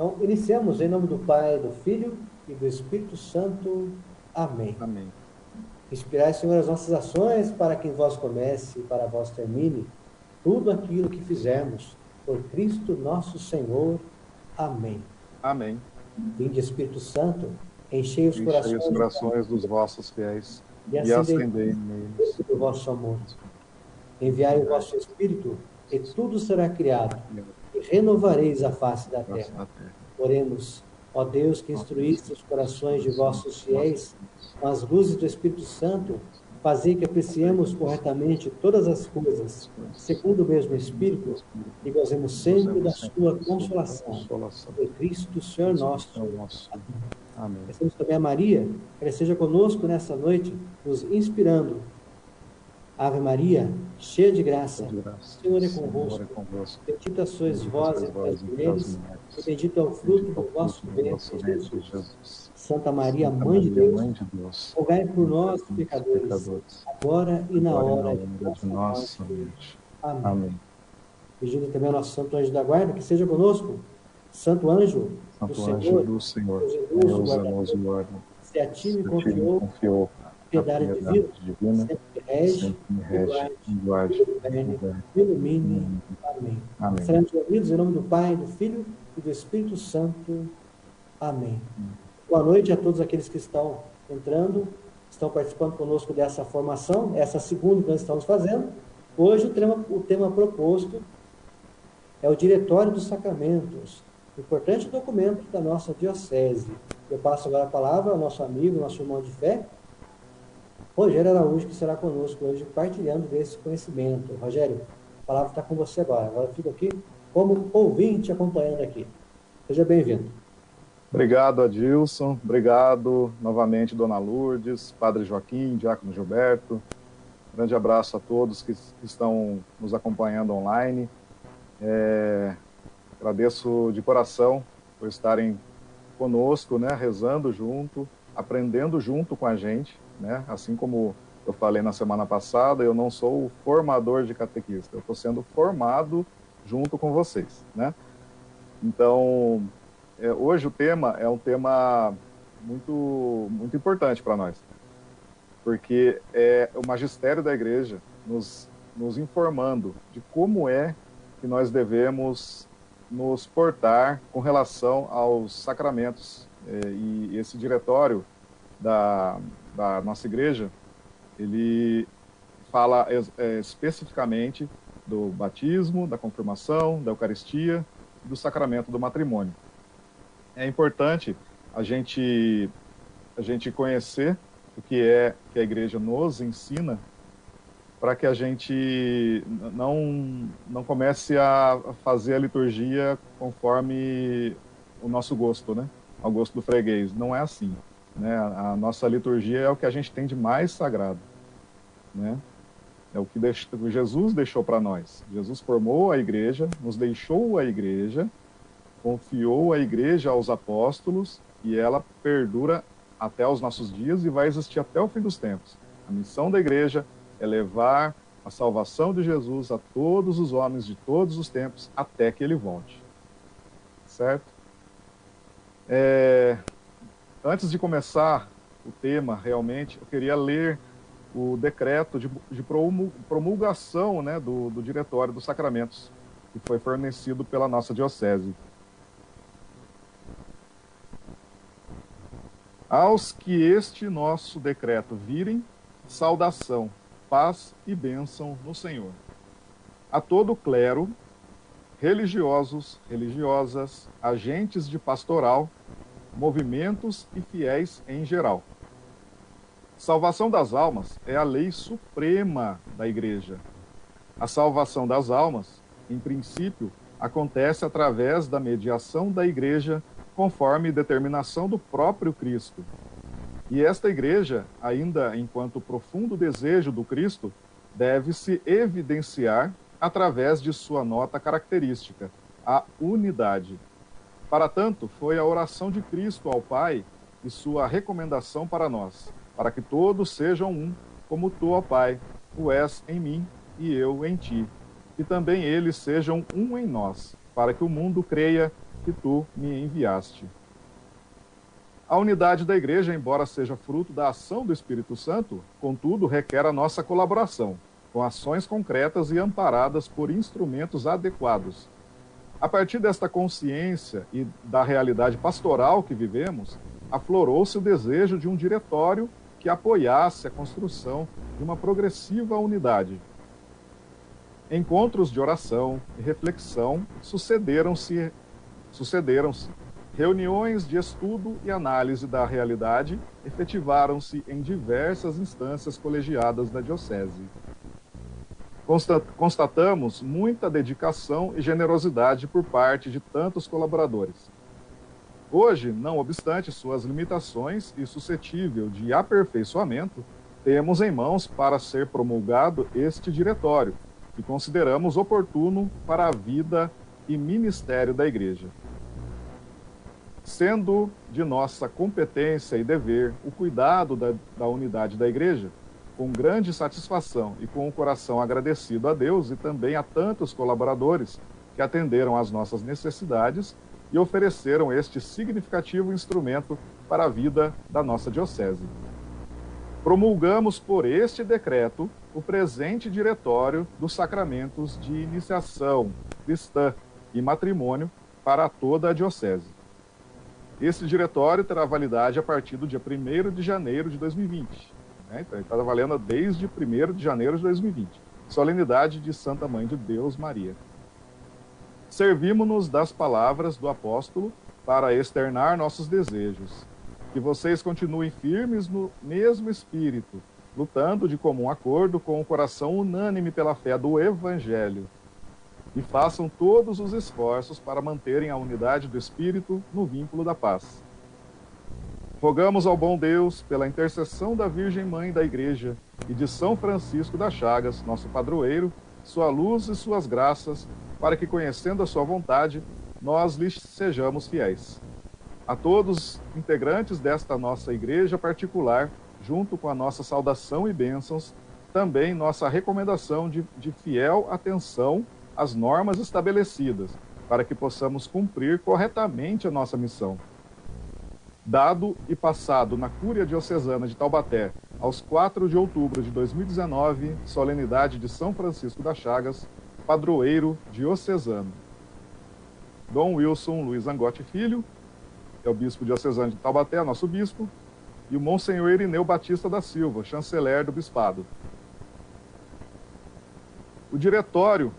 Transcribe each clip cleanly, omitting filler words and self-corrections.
Então, iniciamos em nome do Pai, do Filho e do Espírito Santo. Amém. Amém. Inspirai, Senhor, as nossas ações para que em vós comece e para vós termine tudo aquilo que fizermos. Por Cristo nosso Senhor. Amém. Amém. Vinde, Espírito Santo, enchei os Enchei os corações corações dos vossos fiéis e e acendei acendei neles do vosso amor. Enviai o vosso Espírito e tudo será criado e renovareis a face da terra. Oremos, ó Deus, que instruíste os corações de vossos fiéis com as luzes do Espírito Santo, fazei que apreciemos corretamente todas as coisas, segundo o mesmo Espírito, e gozemos sempre da sua consolação. Por Cristo, Senhor nosso. Amém. Peçamos também a Maria, que ela esteja conosco nessa noite, nos inspirando. Ave Maria, cheia de graça, o Senhor é convosco. Bendita sois vós entre as mulheres, e bendito é o fruto do vosso ventre, Jesus. Santa Maria, Mãe de Deus, rogai por nós, pecadores, agora e na hora de nossa morte. Amém. Pedindo também ao nosso Santo Anjo da Guarda, que seja conosco. Santo Anjo do Senhor, Deus nos guarda. Se a ti me confiou piedade divina, sempre rege, guarde, ilumine. Amém. Seremos unidos em nome do Pai, do Filho e do Espírito Santo. Amém. Boa noite a todos aqueles que estão entrando, estão participando conosco dessa formação, essa segunda que nós estamos fazendo. Hoje o tema proposto é o Diretório dos Sacramentos, importante documento da nossa diocese. Eu passo agora a palavra ao nosso amigo, nosso irmão de fé, Rogério Araújo, que será conosco hoje, partilhando desse conhecimento. Rogério, a palavra está com você agora. Agora eu fico aqui como ouvinte, acompanhando aqui. Seja bem-vindo. Obrigado, Adilson. Obrigado novamente, Dona Lourdes, Padre Joaquim, Diácono Gilberto. Grande abraço a todos que estão nos acompanhando online. Agradeço de coração por estarem conosco, né, rezando junto, aprendendo junto com a gente, né? Assim como eu falei na semana passada, eu não sou o formador de catequista, eu estou sendo formado junto com vocês, né? Então, hoje o tema é um tema muito importante para nós, porque é o magistério da Igreja nos informando de como é que nós devemos nos portar com relação aos sacramentos. E esse diretório da nossa igreja, ele fala especificamente do batismo, da confirmação, da Eucaristia e do sacramento do matrimônio. É importante a gente conhecer o que a igreja nos ensina, para que a gente não comece a fazer a liturgia conforme o nosso gosto, né? Ao gosto do freguês. Não é assim, né? A nossa liturgia é o que a gente tem de mais sagrado, né? É o que Jesus deixou para nós. Jesus formou a igreja, nos deixou a igreja, confiou a igreja aos apóstolos, e ela perdura até os nossos dias e vai existir até o fim dos tempos. A missão da igreja é levar a salvação de Jesus a todos os homens de todos os tempos, até que ele volte. Certo? Antes de começar o tema, realmente, eu queria ler o decreto de promulgação, né, do Diretório dos Sacramentos, que foi fornecido pela nossa diocese. Aos que este nosso decreto virem, saudação, paz e bênção no Senhor. A todo o clero, religiosos, religiosas, agentes de pastoral, movimentos e fiéis em geral. Salvação das almas é a lei suprema da Igreja. A salvação das almas, em princípio, acontece através da mediação da Igreja, conforme determinação do próprio Cristo. E esta Igreja, ainda enquanto profundo desejo do Cristo, deve se evidenciar através de sua nota característica, a unidade. Para tanto, foi a oração de Cristo ao Pai e sua recomendação para nós, para que todos sejam um, como tu, ó Pai, o és em mim e eu em ti, e também eles sejam um em nós, para que o mundo creia que tu me enviaste. A unidade da igreja, embora seja fruto da ação do Espírito Santo, contudo, requer a nossa colaboração, com ações concretas e amparadas por instrumentos adequados. A partir desta consciência e da realidade pastoral que vivemos, aflorou-se o desejo de um diretório que apoiasse a construção de uma progressiva unidade. Encontros de oração e reflexão sucederam-se, reuniões de estudo e análise da realidade efetivaram-se em diversas instâncias colegiadas da Diocese. Constatamos muita dedicação e generosidade por parte de tantos colaboradores. Hoje, não obstante suas limitações e suscetível de aperfeiçoamento, temos em mãos para ser promulgado este diretório, que consideramos oportuno para a vida e ministério da Igreja. Sendo de nossa competência e dever o cuidado da unidade da Igreja, com grande satisfação e com o coração agradecido a Deus e também a tantos colaboradores que atenderam às nossas necessidades e ofereceram este significativo instrumento para a vida da nossa diocese. Promulgamos por este decreto o presente diretório dos sacramentos de iniciação cristã e matrimônio para toda a diocese. Esse diretório terá validade a partir do dia 1º de janeiro de 2020. Então, ele está valendo desde 1º de janeiro de 2020. Solenidade de Santa Mãe de Deus, Maria. Servimos-nos das palavras do apóstolo para externar nossos desejos. Que vocês continuem firmes no mesmo espírito, lutando de comum acordo com o coração unânime pela fé do Evangelho. E façam todos os esforços para manterem a unidade do espírito no vínculo da paz. Rogamos ao bom Deus, pela intercessão da Virgem Mãe da Igreja e de São Francisco das Chagas, nosso padroeiro, sua luz e suas graças, para que, conhecendo a sua vontade, nós lhes sejamos fiéis. A todos integrantes desta nossa igreja particular, junto com a nossa saudação e bênçãos, também nossa recomendação de fiel atenção às normas estabelecidas, para que possamos cumprir corretamente a nossa missão. Dado e passado na Cúria Diocesana de Taubaté, aos 4 de outubro de 2019, solenidade de São Francisco das Chagas, padroeiro diocesano. Dom Wilson Luiz Angotti Filho, que é o bispo diocesano de Taubaté, nosso bispo, e o Monsenhor Irineu Batista da Silva, chanceler do bispado. O diretório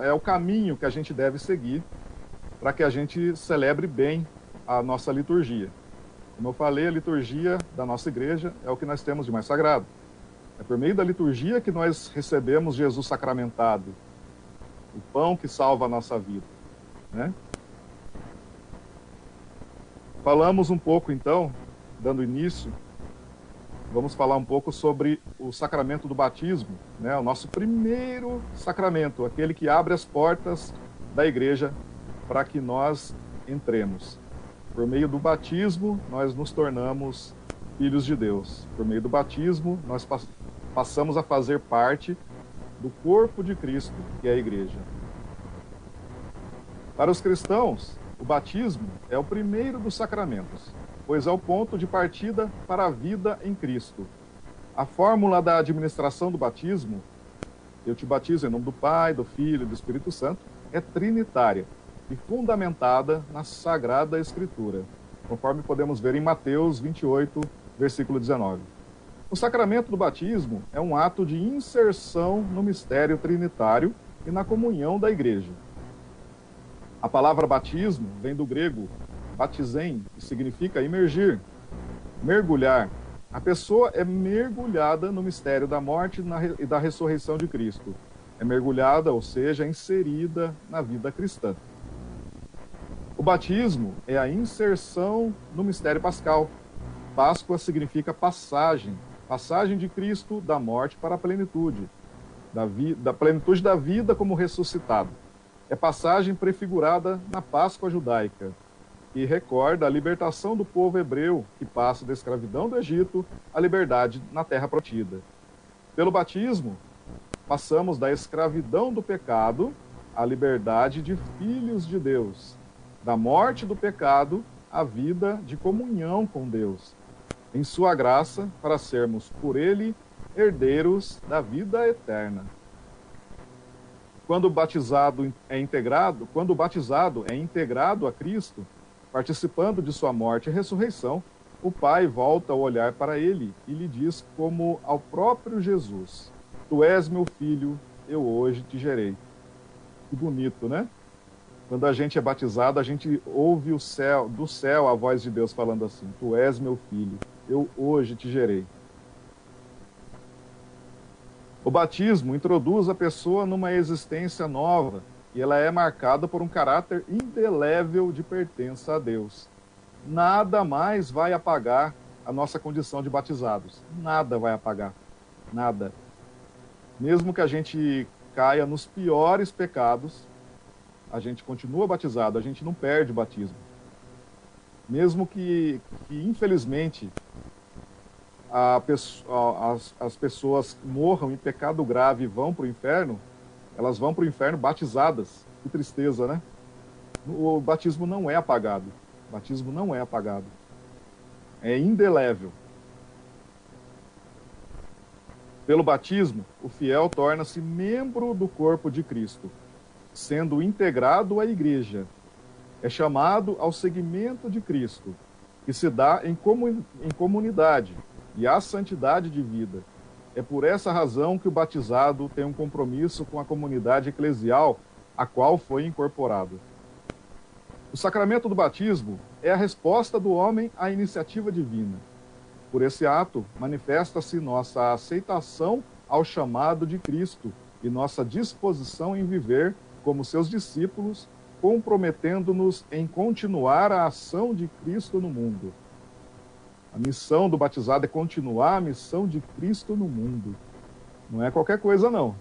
é o caminho que a gente deve seguir para que a gente celebre bem a nossa liturgia. Como eu falei, a liturgia da nossa igreja é o que nós temos de mais sagrado. É por meio da liturgia que nós recebemos Jesus sacramentado, o pão que salva a nossa vida, né? Falamos um pouco, então, dando início, vamos falar um pouco sobre o sacramento do batismo, né? O nosso primeiro sacramento, aquele que abre as portas da igreja para que nós entremos. Por meio do batismo, nós nos tornamos filhos de Deus. Por meio do batismo, nós passamos a fazer parte do corpo de Cristo, que é a igreja. Para os cristãos, o batismo é o primeiro dos sacramentos, pois é o ponto de partida para a vida em Cristo. A fórmula da administração do batismo, eu te batizo em nome do Pai, do Filho e do Espírito Santo, é trinitária e fundamentada na Sagrada Escritura, conforme podemos ver em Mateus 28, versículo 19. O sacramento do batismo é um ato de inserção no mistério trinitário e na comunhão da igreja. A palavra batismo vem do grego batizen, que significa imergir, mergulhar. A pessoa é mergulhada no mistério da morte e da ressurreição de Cristo. É mergulhada, ou seja, inserida na vida cristã. O batismo é a inserção no mistério pascal. Páscoa significa passagem de Cristo da morte para a plenitude, da plenitude da vida como ressuscitado. É passagem prefigurada na Páscoa judaica e recorda a libertação do povo hebreu que passa da escravidão do Egito à liberdade na terra prometida. Pelo batismo, passamos da escravidão do pecado a liberdade de filhos de Deus, da morte do pecado à vida de comunhão com Deus, em sua graça, para sermos por ele herdeiros da vida eterna. Quando o batizado é integrado a Cristo, participando de sua morte e ressurreição, o Pai volta o olhar para ele e lhe diz como ao próprio Jesus: Tu és meu filho, eu hoje te gerei. Que bonito, né? Quando a gente é batizado, a gente ouve do céu a voz de Deus falando assim: Tu és meu filho, eu hoje te gerei. O batismo introduz a pessoa numa existência nova e ela é marcada por um caráter indelével de pertença a Deus. Nada mais vai apagar a nossa condição de batizados. Nada vai apagar. Nada. Mesmo que a gente caia nos piores pecados, a gente continua batizado, a gente não perde o batismo. Mesmo que infelizmente, as pessoas morram em pecado grave e vão para o inferno, elas vão para o inferno batizadas. Que tristeza, né? O batismo não é apagado. O batismo não é apagado. É indelével. Pelo batismo, o fiel torna-se membro do corpo de Cristo, sendo integrado à igreja. É chamado ao seguimento de Cristo, que se dá em comunidade e à santidade de vida. É por essa razão que o batizado tem um compromisso com a comunidade eclesial a qual foi incorporado. O sacramento do batismo é a resposta do homem à iniciativa divina. Por esse ato, manifesta-se nossa aceitação ao chamado de Cristo e nossa disposição em viver como seus discípulos, comprometendo-nos em continuar a ação de Cristo no mundo. A missão do batizado é continuar a missão de Cristo no mundo. Não é qualquer coisa, não.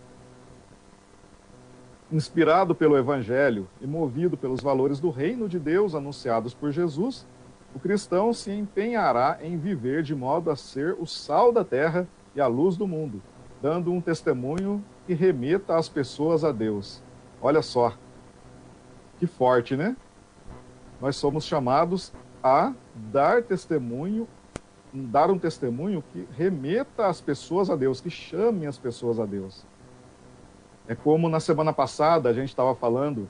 Inspirado pelo Evangelho e movido pelos valores do reino de Deus anunciados por Jesus, o cristão se empenhará em viver de modo a ser o sal da terra e a luz do mundo, dando um testemunho que remeta as pessoas a Deus. Olha só, que forte, né? Nós somos chamados a dar um testemunho que remeta as pessoas a Deus, que chame as pessoas a Deus. É como na semana passada a gente estava falando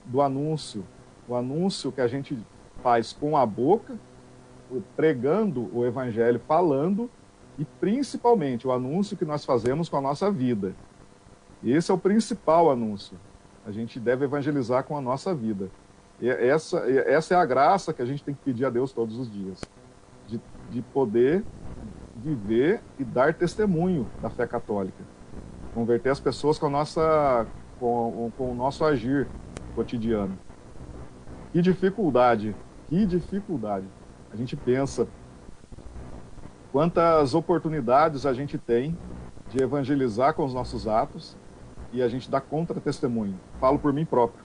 do anúncio, o anúncio que a gente faz com a boca, pregando o evangelho, falando, e principalmente o anúncio que nós fazemos com a nossa vida. Esse é o principal anúncio. A gente deve evangelizar com a nossa vida. E essa é a graça que a gente tem que pedir a Deus todos os dias, de poder viver e dar testemunho da fé católica. Converter as pessoas com o nosso agir cotidiano. Que dificuldade, que dificuldade. A gente pensa quantas oportunidades a gente tem de evangelizar com os nossos atos e a gente dá contra-testemunho. Falo por mim próprio.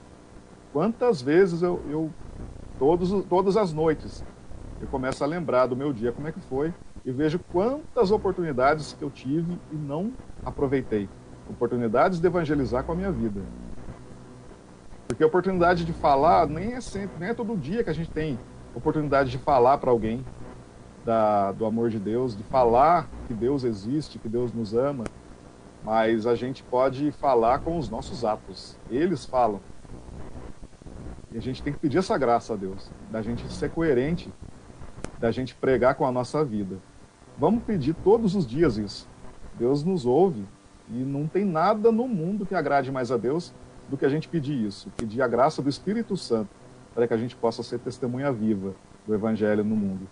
Quantas vezes todas as noites, eu começo a lembrar do meu dia, como é que foi, e vejo quantas oportunidades que eu tive e não aproveitei. Oportunidades de evangelizar com a minha vida. Porque a oportunidade de falar nem é todo dia que a gente tem oportunidade de falar para alguém do amor de Deus, de falar que Deus existe, que Deus nos ama, mas a gente pode falar com os nossos atos. Eles falam. E a gente tem que pedir essa graça a Deus, da gente ser coerente, da gente pregar com a nossa vida. Vamos pedir todos os dias isso. Deus nos ouve e não tem nada no mundo que agrade mais a Deus do que a gente pedir isso, pedir a graça do Espírito Santo, para que a gente possa ser testemunha viva do Evangelho no mundo.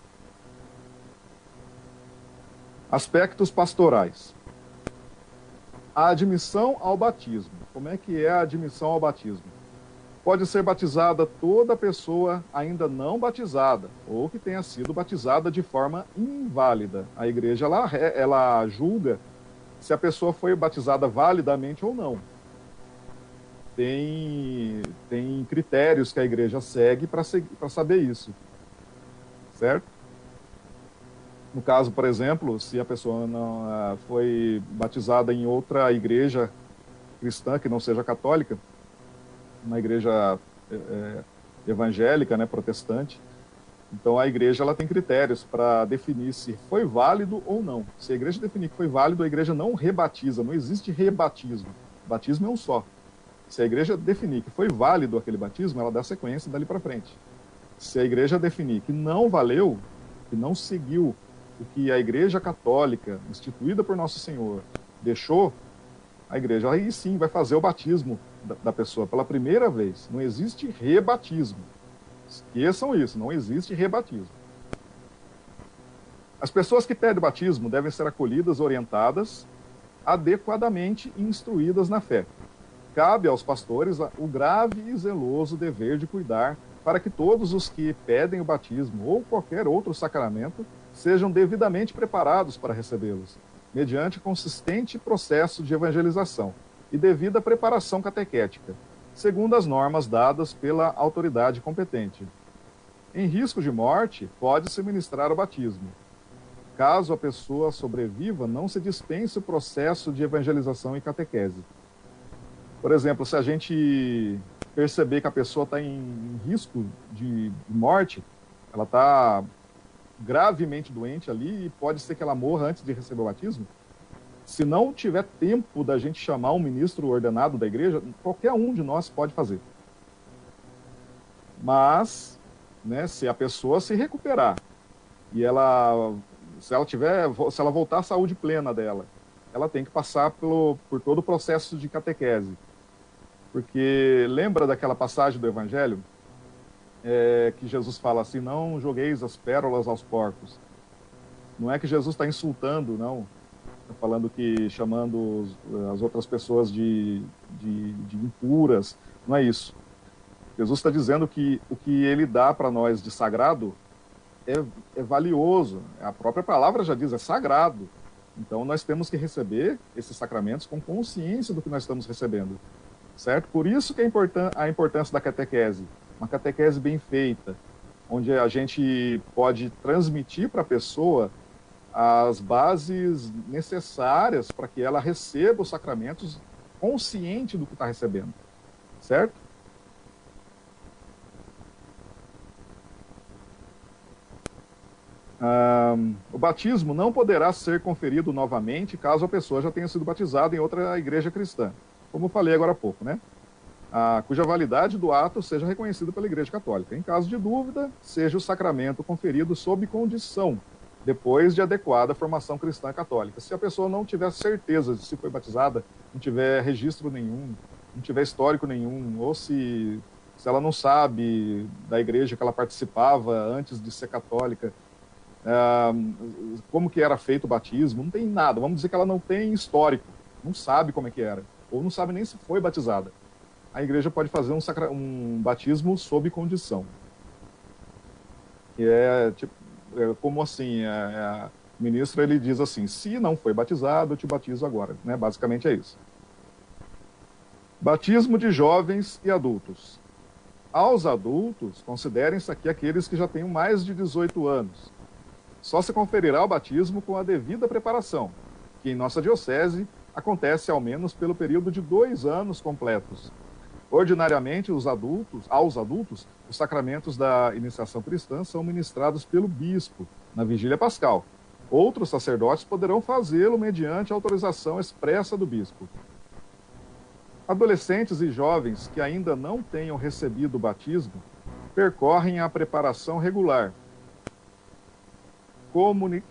Aspectos pastorais. A admissão ao batismo. Como é que é a admissão ao batismo? Pode ser batizada toda pessoa ainda não batizada, ou que tenha sido batizada de forma inválida. A igreja ela julga se a pessoa foi batizada validamente ou não. Tem critérios que a igreja segue para saber isso, certo? No caso, por exemplo, se a pessoa não foi batizada em outra igreja cristã que não seja católica, uma igreja evangélica, né, protestante. Então a igreja ela tem critérios para definir se foi válido ou não. Se a igreja definir que foi válido, a igreja não rebatiza, não existe rebatismo. O batismo é um só. Se a igreja definir que foi válido aquele batismo, ela dá sequência dali para frente. Se a igreja definir que não valeu, que não seguiu o que a igreja católica, instituída por Nosso Senhor, deixou, a igreja aí sim vai fazer o batismo da pessoa pela primeira vez. Não existe rebatismo. Esqueçam isso, não existe rebatismo. As pessoas que pedem o batismo devem ser acolhidas, orientadas, adequadamente e instruídas na fé. Cabe aos pastores o grave e zeloso dever de cuidar para que todos os que pedem o batismo ou qualquer outro sacramento sejam devidamente preparados para recebê-los, mediante consistente processo de evangelização e devida preparação catequética, segundo as normas dadas pela autoridade competente. Em risco de morte, pode-se ministrar o batismo. Caso a pessoa sobreviva, não se dispense o processo de evangelização e catequese. Por exemplo, se a gente perceber que a pessoa está em risco de morte, ela está gravemente doente ali e pode ser que ela morra antes de receber o batismo, se não tiver tempo da gente chamar um ministro ordenado da igreja, qualquer um de nós pode fazer. Mas, né, se a pessoa se recuperar e se ela voltar à saúde plena dela, ela tem que passar por todo o processo de catequese. Porque lembra daquela passagem do Evangelho que Jesus fala assim, não jogueis as pérolas aos porcos. Não é que Jesus está insultando, não. Está falando que chamando as outras pessoas de impuras. Não é isso. Jesus está dizendo que o que ele dá para nós de sagrado é valioso. A própria palavra já diz, é sagrado. Então nós temos que receber esses sacramentos com consciência do que nós estamos recebendo. Certo? Por isso que a importância da catequese. Uma catequese bem feita, onde a gente pode transmitir para a pessoa as bases necessárias para que ela receba os sacramentos consciente do que está recebendo. Certo? O batismo não poderá ser conferido novamente caso a pessoa já tenha sido batizada em outra igreja cristã. Como eu falei agora há pouco, né? Cuja validade do ato seja reconhecida pela Igreja Católica. Em caso de dúvida, seja o sacramento conferido sob condição, depois de adequada formação cristã católica. Se a pessoa não tiver certeza de se foi batizada, não tiver registro nenhum, não tiver histórico nenhum, ou se ela não sabe da igreja que ela participava antes de ser católica, como que era feito o batismo, não tem nada. Vamos dizer que ela não tem histórico, não sabe como é que era, ou não sabe nem se foi batizada. A igreja pode fazer um batismo sob condição. Que como assim, o ministro ele diz assim, se não foi batizado, eu te batizo agora. Né? Basicamente é isso. Batismo de jovens e adultos. Aos adultos, considerem-se aqui aqueles que já tenham mais de 18 anos. Só se conferirá o batismo com a devida preparação, que em nossa diocese acontece ao menos pelo período de 2 anos completos. Ordinariamente, aos adultos, os sacramentos da iniciação cristã são ministrados pelo bispo, na vigília pascal. Outros sacerdotes poderão fazê-lo mediante autorização expressa do bispo. Adolescentes e jovens que ainda não tenham recebido o batismo percorrem a preparação regular.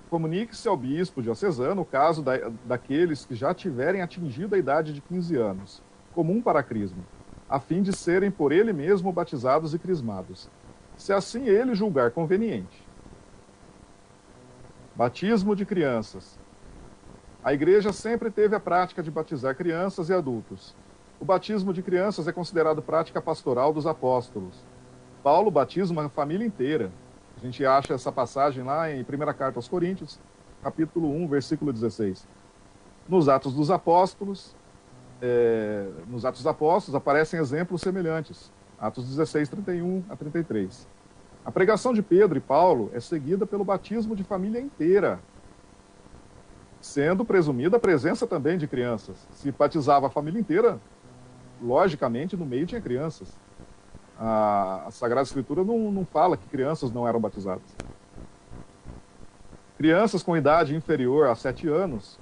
Comunique-se ao bispo diocesano o caso daqueles que já tiverem atingido a idade de 15 anos, comum para a crisma, a fim de serem por ele mesmo batizados e crismados, se assim ele julgar conveniente. Batismo de crianças. A Igreja sempre teve a prática de batizar crianças e adultos. O batismo de crianças é considerado prática pastoral dos apóstolos. Paulo batiza uma família inteira. A gente acha essa passagem lá em 1ª Carta aos Coríntios, capítulo 1, versículo 16. Nos Atos dos Apóstolos, aparecem exemplos semelhantes. Atos 16, 31 a 33. A pregação de Pedro e Paulo é seguida pelo batismo de família inteira. sendo presumida a presença também de crianças. Se batizava a família inteira, logicamente, no meio tinha crianças. A Sagrada Escritura não fala que crianças não eram batizadas. Crianças com idade inferior a 7 anos,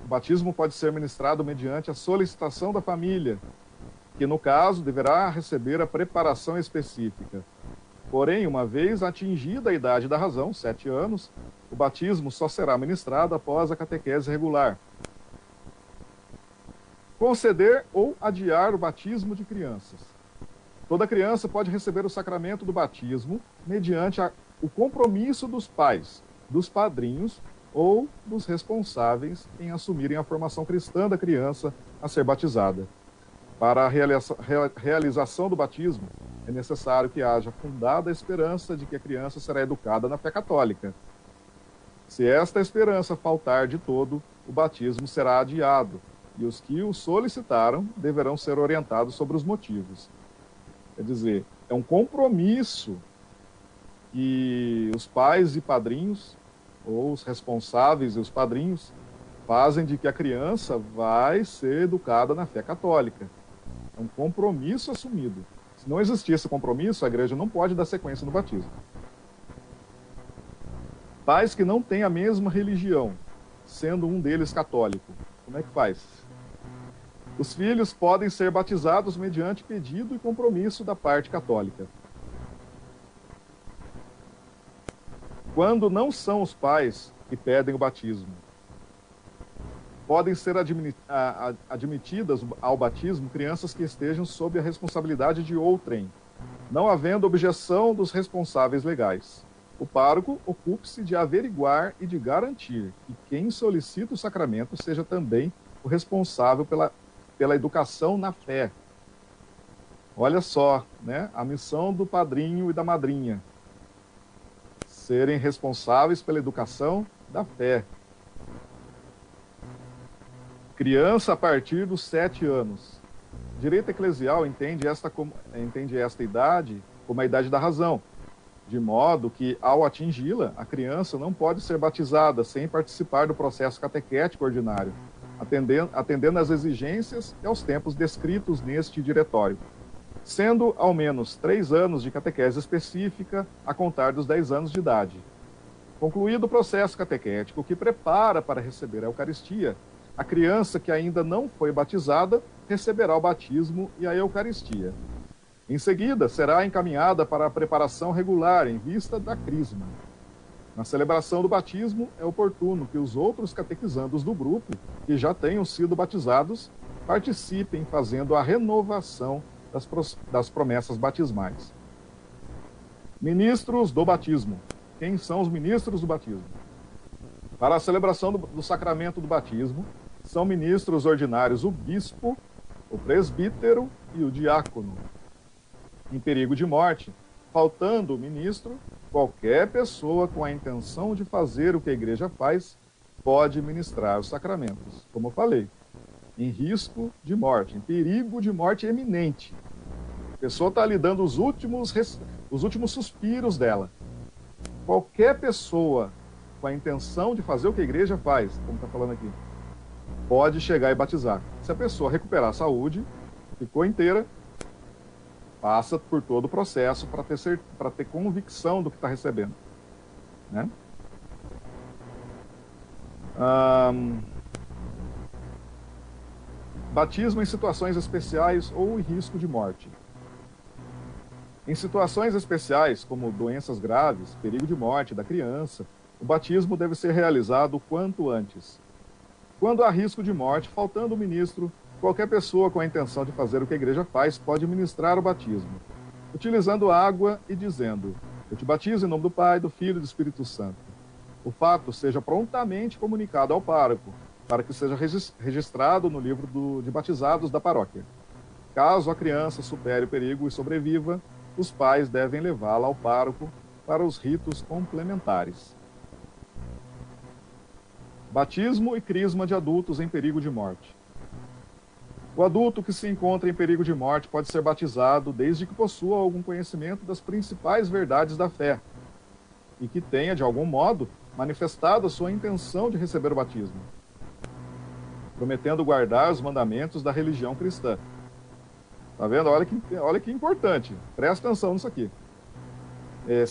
o batismo pode ser ministrado mediante a solicitação da família, que, no caso, deverá receber a preparação específica. Porém, uma vez atingida a idade da razão, 7 anos, o batismo só será ministrado após a catequese regular. Conceder ou adiar o batismo de crianças. Toda criança pode receber o sacramento do batismo mediante o compromisso dos pais, dos padrinhos ou dos responsáveis em assumirem a formação cristã da criança a ser batizada. Para a realização do batismo, é necessário que haja fundada esperança de que a criança será educada na fé católica. Se esta esperança faltar de todo, o batismo será adiado, e os que o solicitaram deverão ser orientados sobre os motivos. Quer dizer, é um compromisso que os pais e padrinhos, ou os responsáveis e os padrinhos, fazem de que a criança vai ser educada na fé católica. É um compromisso assumido. Se não existir esse compromisso, a igreja não pode dar sequência no batismo. Pais que não têm a mesma religião, sendo um deles católico, como é que faz? Os filhos podem ser batizados mediante pedido e compromisso da parte católica. Quando não são os pais que pedem o batismo, podem ser admitidas ao batismo crianças que estejam sob a responsabilidade de outrem, não havendo objeção dos responsáveis legais. O pároco ocupe-se de averiguar e de garantir que quem solicita o sacramento seja também o responsável pela educação na fé. Olha só, né? A missão do padrinho e da madrinha. Serem responsáveis pela educação da fé. Criança a partir dos 7 anos. Direito eclesial entende esta idade como a idade da razão, de modo que, ao atingi-la, a criança não pode ser batizada sem participar do processo catequético ordinário, atendendo às exigências e aos tempos descritos neste diretório, sendo ao menos 3 anos de catequese específica a contar dos 10 anos de idade. Concluído o processo catequético que prepara para receber a Eucaristia, a criança que ainda não foi batizada receberá o batismo e a Eucaristia. Em seguida, será encaminhada para a preparação regular em vista da crisma. Na celebração do batismo, é oportuno que os outros catequizandos do grupo, que já tenham sido batizados, participem fazendo a renovação das promessas batismais. Ministros do batismo. Quem são os ministros do batismo? Para a celebração do sacramento do batismo, são ministros ordinários o bispo, o presbítero e o diácono. Em perigo de morte, faltando o ministro, qualquer pessoa com a intenção de fazer o que a igreja faz pode ministrar os sacramentos, como eu falei. Em risco de morte, em perigo de morte eminente. A pessoa está lhe dando os últimos suspiros dela. Qualquer pessoa com a intenção de fazer o que a igreja faz, como está falando aqui, pode chegar e batizar. Se a pessoa recuperar a saúde, ficou inteira, passa por todo o processo para ter convicção do que está recebendo. Né? Batismo em situações especiais ou em risco de morte. Em situações especiais, como doenças graves, perigo de morte da criança, o batismo deve ser realizado o quanto antes. Quando há risco de morte, faltando o ministro, qualquer pessoa com a intenção de fazer o que a igreja faz pode ministrar o batismo, utilizando água e dizendo: eu te batizo em nome do Pai, do Filho e do Espírito Santo. O fato seja prontamente comunicado ao pároco, para que seja registrado no livro de batizados da paróquia. Caso a criança supere o perigo e sobreviva, os pais devem levá-la ao pároco para os ritos complementares. Batismo e crisma de adultos em perigo de morte. O adulto que se encontra em perigo de morte pode ser batizado desde que possua algum conhecimento das principais verdades da fé e que tenha, de algum modo, manifestado a sua intenção de receber o batismo. prometendo guardar os mandamentos da religião cristã. Tá vendo? Olha que importante. Presta atenção nisso aqui.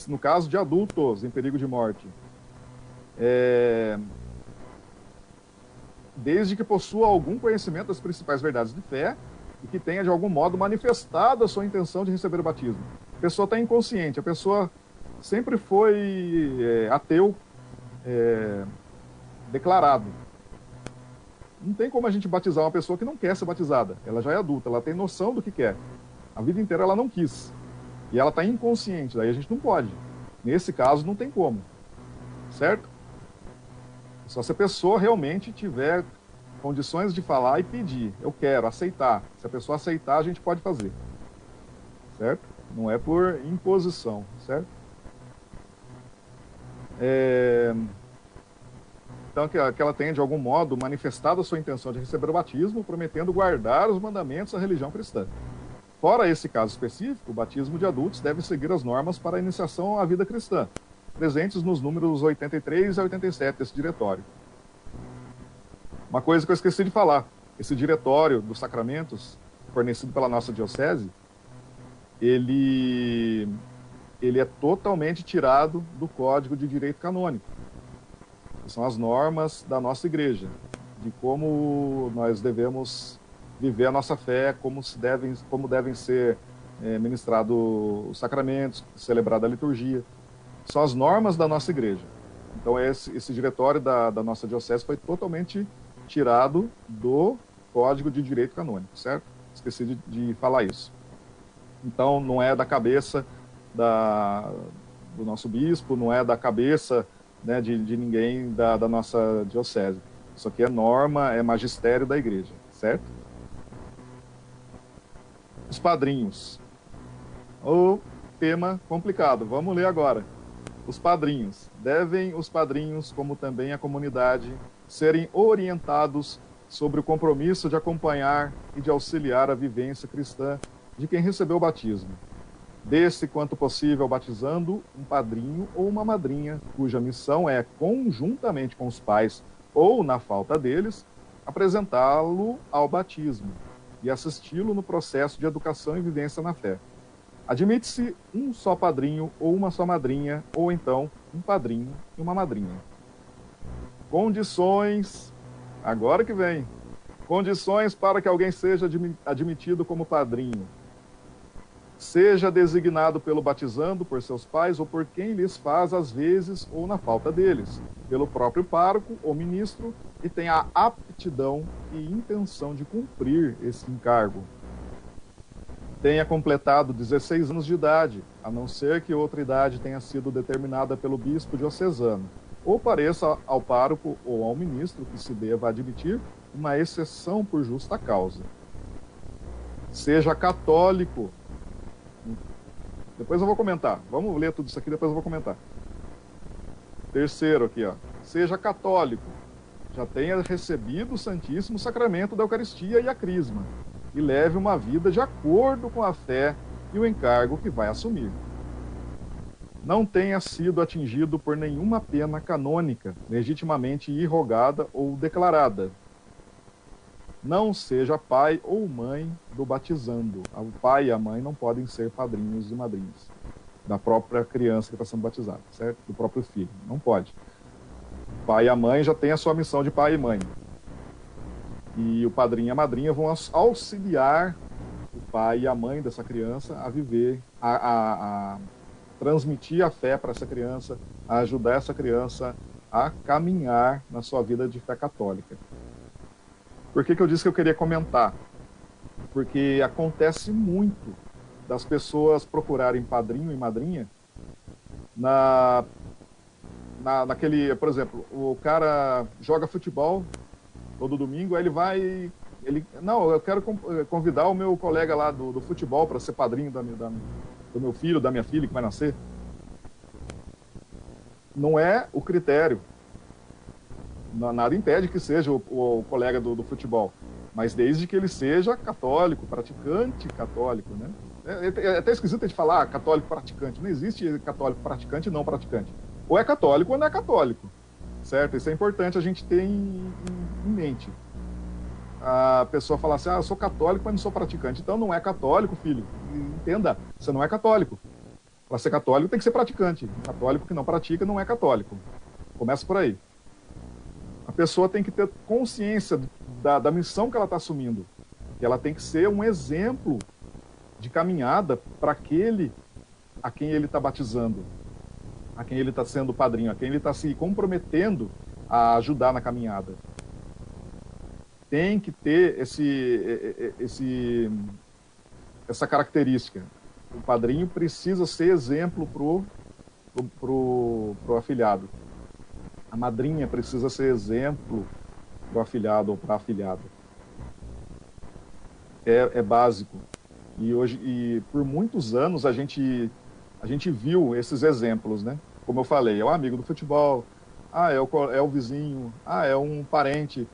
No caso de adultos em perigo de morte, desde que possua algum conhecimento das principais verdades de fé e que tenha, de algum modo, manifestado a sua intenção de receber o batismo. A pessoa está inconsciente, a pessoa sempre foi ateu declarado. Não tem como a gente batizar uma pessoa que não quer ser batizada. Ela já é adulta, ela tem noção do que quer. A vida inteira ela não quis. E ela está inconsciente, daí a gente não pode. Nesse caso, não tem como. Certo? Só se a pessoa realmente tiver condições de falar e pedir. Eu quero, aceitar. Se a pessoa aceitar, a gente pode fazer. Certo? Não é por imposição. Certo? Então, que ela tenha, de algum modo, manifestado a sua intenção de receber o batismo, prometendo guardar os mandamentos da religião cristã. Fora esse caso específico, o batismo de adultos deve seguir as normas para a iniciação à vida cristã, presentes nos números 83 a 87 desse diretório. Uma coisa que eu esqueci de falar, esse diretório dos sacramentos, fornecido pela nossa diocese, ele é totalmente tirado do Código de Direito Canônico. São as normas da nossa igreja, de como nós devemos viver a nossa fé, como devem ser ministrados os sacramentos, celebrada a liturgia. São as normas da nossa igreja. Então esse diretório da nossa diocese foi totalmente tirado do Código de Direito Canônico, certo? Esqueci de falar isso. Então não é da cabeça do nosso bispo, não é da cabeça, né, de ninguém da nossa diocese. Isso aqui é norma, é magistério da igreja, certo? Os padrinhos. O tema complicado, vamos ler agora. Os padrinhos. Devem os padrinhos, como também a comunidade, serem orientados sobre o compromisso de acompanhar e de auxiliar a vivência cristã de quem recebeu o batismo. Desse, quanto possível, batizando um padrinho ou uma madrinha, cuja missão é, conjuntamente com os pais ou, na falta deles, apresentá-lo ao batismo e assisti-lo no processo de educação e vivência na fé. Admite-se um só padrinho ou uma só madrinha, ou então um padrinho e uma madrinha. Condições, agora que vem, condições para que alguém seja admitido como padrinho. Seja designado pelo batizando, por seus pais ou por quem lhes faz às vezes ou na falta deles, pelo próprio pároco ou ministro, e tenha a aptidão e intenção de cumprir esse encargo. Tenha completado 16 anos de idade, a não ser que outra idade tenha sido determinada pelo bispo diocesano, ou pareça ao pároco ou ao ministro que se deva admitir uma exceção por justa causa. Seja católico. Depois eu vou comentar. Vamos ler tudo isso aqui, depois eu vou comentar. Terceiro aqui, ó. Seja católico. Já tenha recebido o Santíssimo Sacramento da Eucaristia e a Crisma. E leve uma vida de acordo com a fé e o encargo que vai assumir. Não tenha sido atingido por nenhuma pena canônica, legitimamente irrogada ou declarada. Não seja pai ou mãe do batizando. O pai e a mãe não podem ser padrinhos e madrinhas da própria criança que está sendo batizada, certo? Do próprio filho. Não pode. O pai e a mãe já têm a sua missão de pai e mãe. E o padrinho e a madrinha vão auxiliar o pai e a mãe dessa criança a viver, a transmitir a fé para essa criança, a ajudar essa criança a caminhar na sua vida de fé católica. Por que eu disse que eu queria comentar? Porque acontece muito das pessoas procurarem padrinho e madrinha naquele, por exemplo, o cara joga futebol todo domingo, aí não, eu quero convidar o meu colega lá do futebol para ser padrinho do meu filho, da minha filha que vai nascer. Não é o critério. Nada impede que seja o colega do futebol, mas desde que ele seja católico, praticante católico, né? É até esquisito de falar católico praticante. Não existe católico praticante e não praticante. Ou é católico ou não é católico, certo? Isso é importante a gente ter em mente. a pessoa fala assim, eu sou católico, mas não sou praticante. Então não é católico, filho. Entenda, você não é católico. Para ser católico tem que ser praticante. Católico que não pratica não é católico. Começa por aí. A pessoa tem que ter consciência da missão que ela está assumindo. Que ela tem que ser um exemplo de caminhada para aquele a quem ele está batizando, a quem ele está sendo padrinho, a quem ele está se comprometendo a ajudar na caminhada. Tem que ter essa característica. O padrinho precisa ser exemplo pro afilhado. A madrinha precisa ser exemplo pro afilhado ou para a afilhada. É básico. E por muitos anos a gente viu esses exemplos, né? Como eu falei, é um amigo do futebol, é o vizinho, é um parente.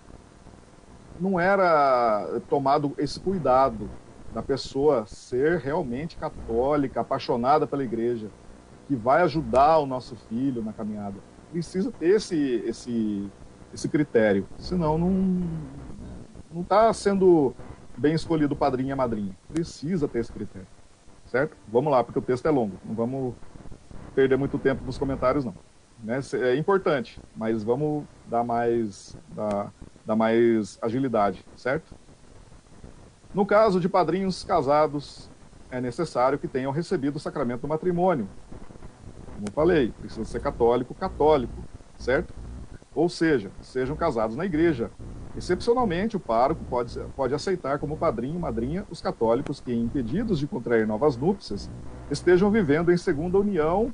Não era tomado esse cuidado da pessoa ser realmente católica, apaixonada pela igreja, que vai ajudar o nosso filho na caminhada. Precisa ter esse critério, senão não está sendo bem escolhido o padrinho e a madrinha. Precisa ter esse critério, certo? Vamos lá, porque o texto é longo, não vamos perder muito tempo nos comentários, não. Né? É importante, mas vamos dar mais agilidade, certo? No caso de padrinhos casados, é necessário que tenham recebido o sacramento do matrimônio. Como eu falei, precisa ser católico, certo? Ou seja, sejam casados na igreja. Excepcionalmente, o pároco pode aceitar como padrinho e madrinha os católicos que, impedidos de contrair novas núpcias, estejam vivendo em segunda união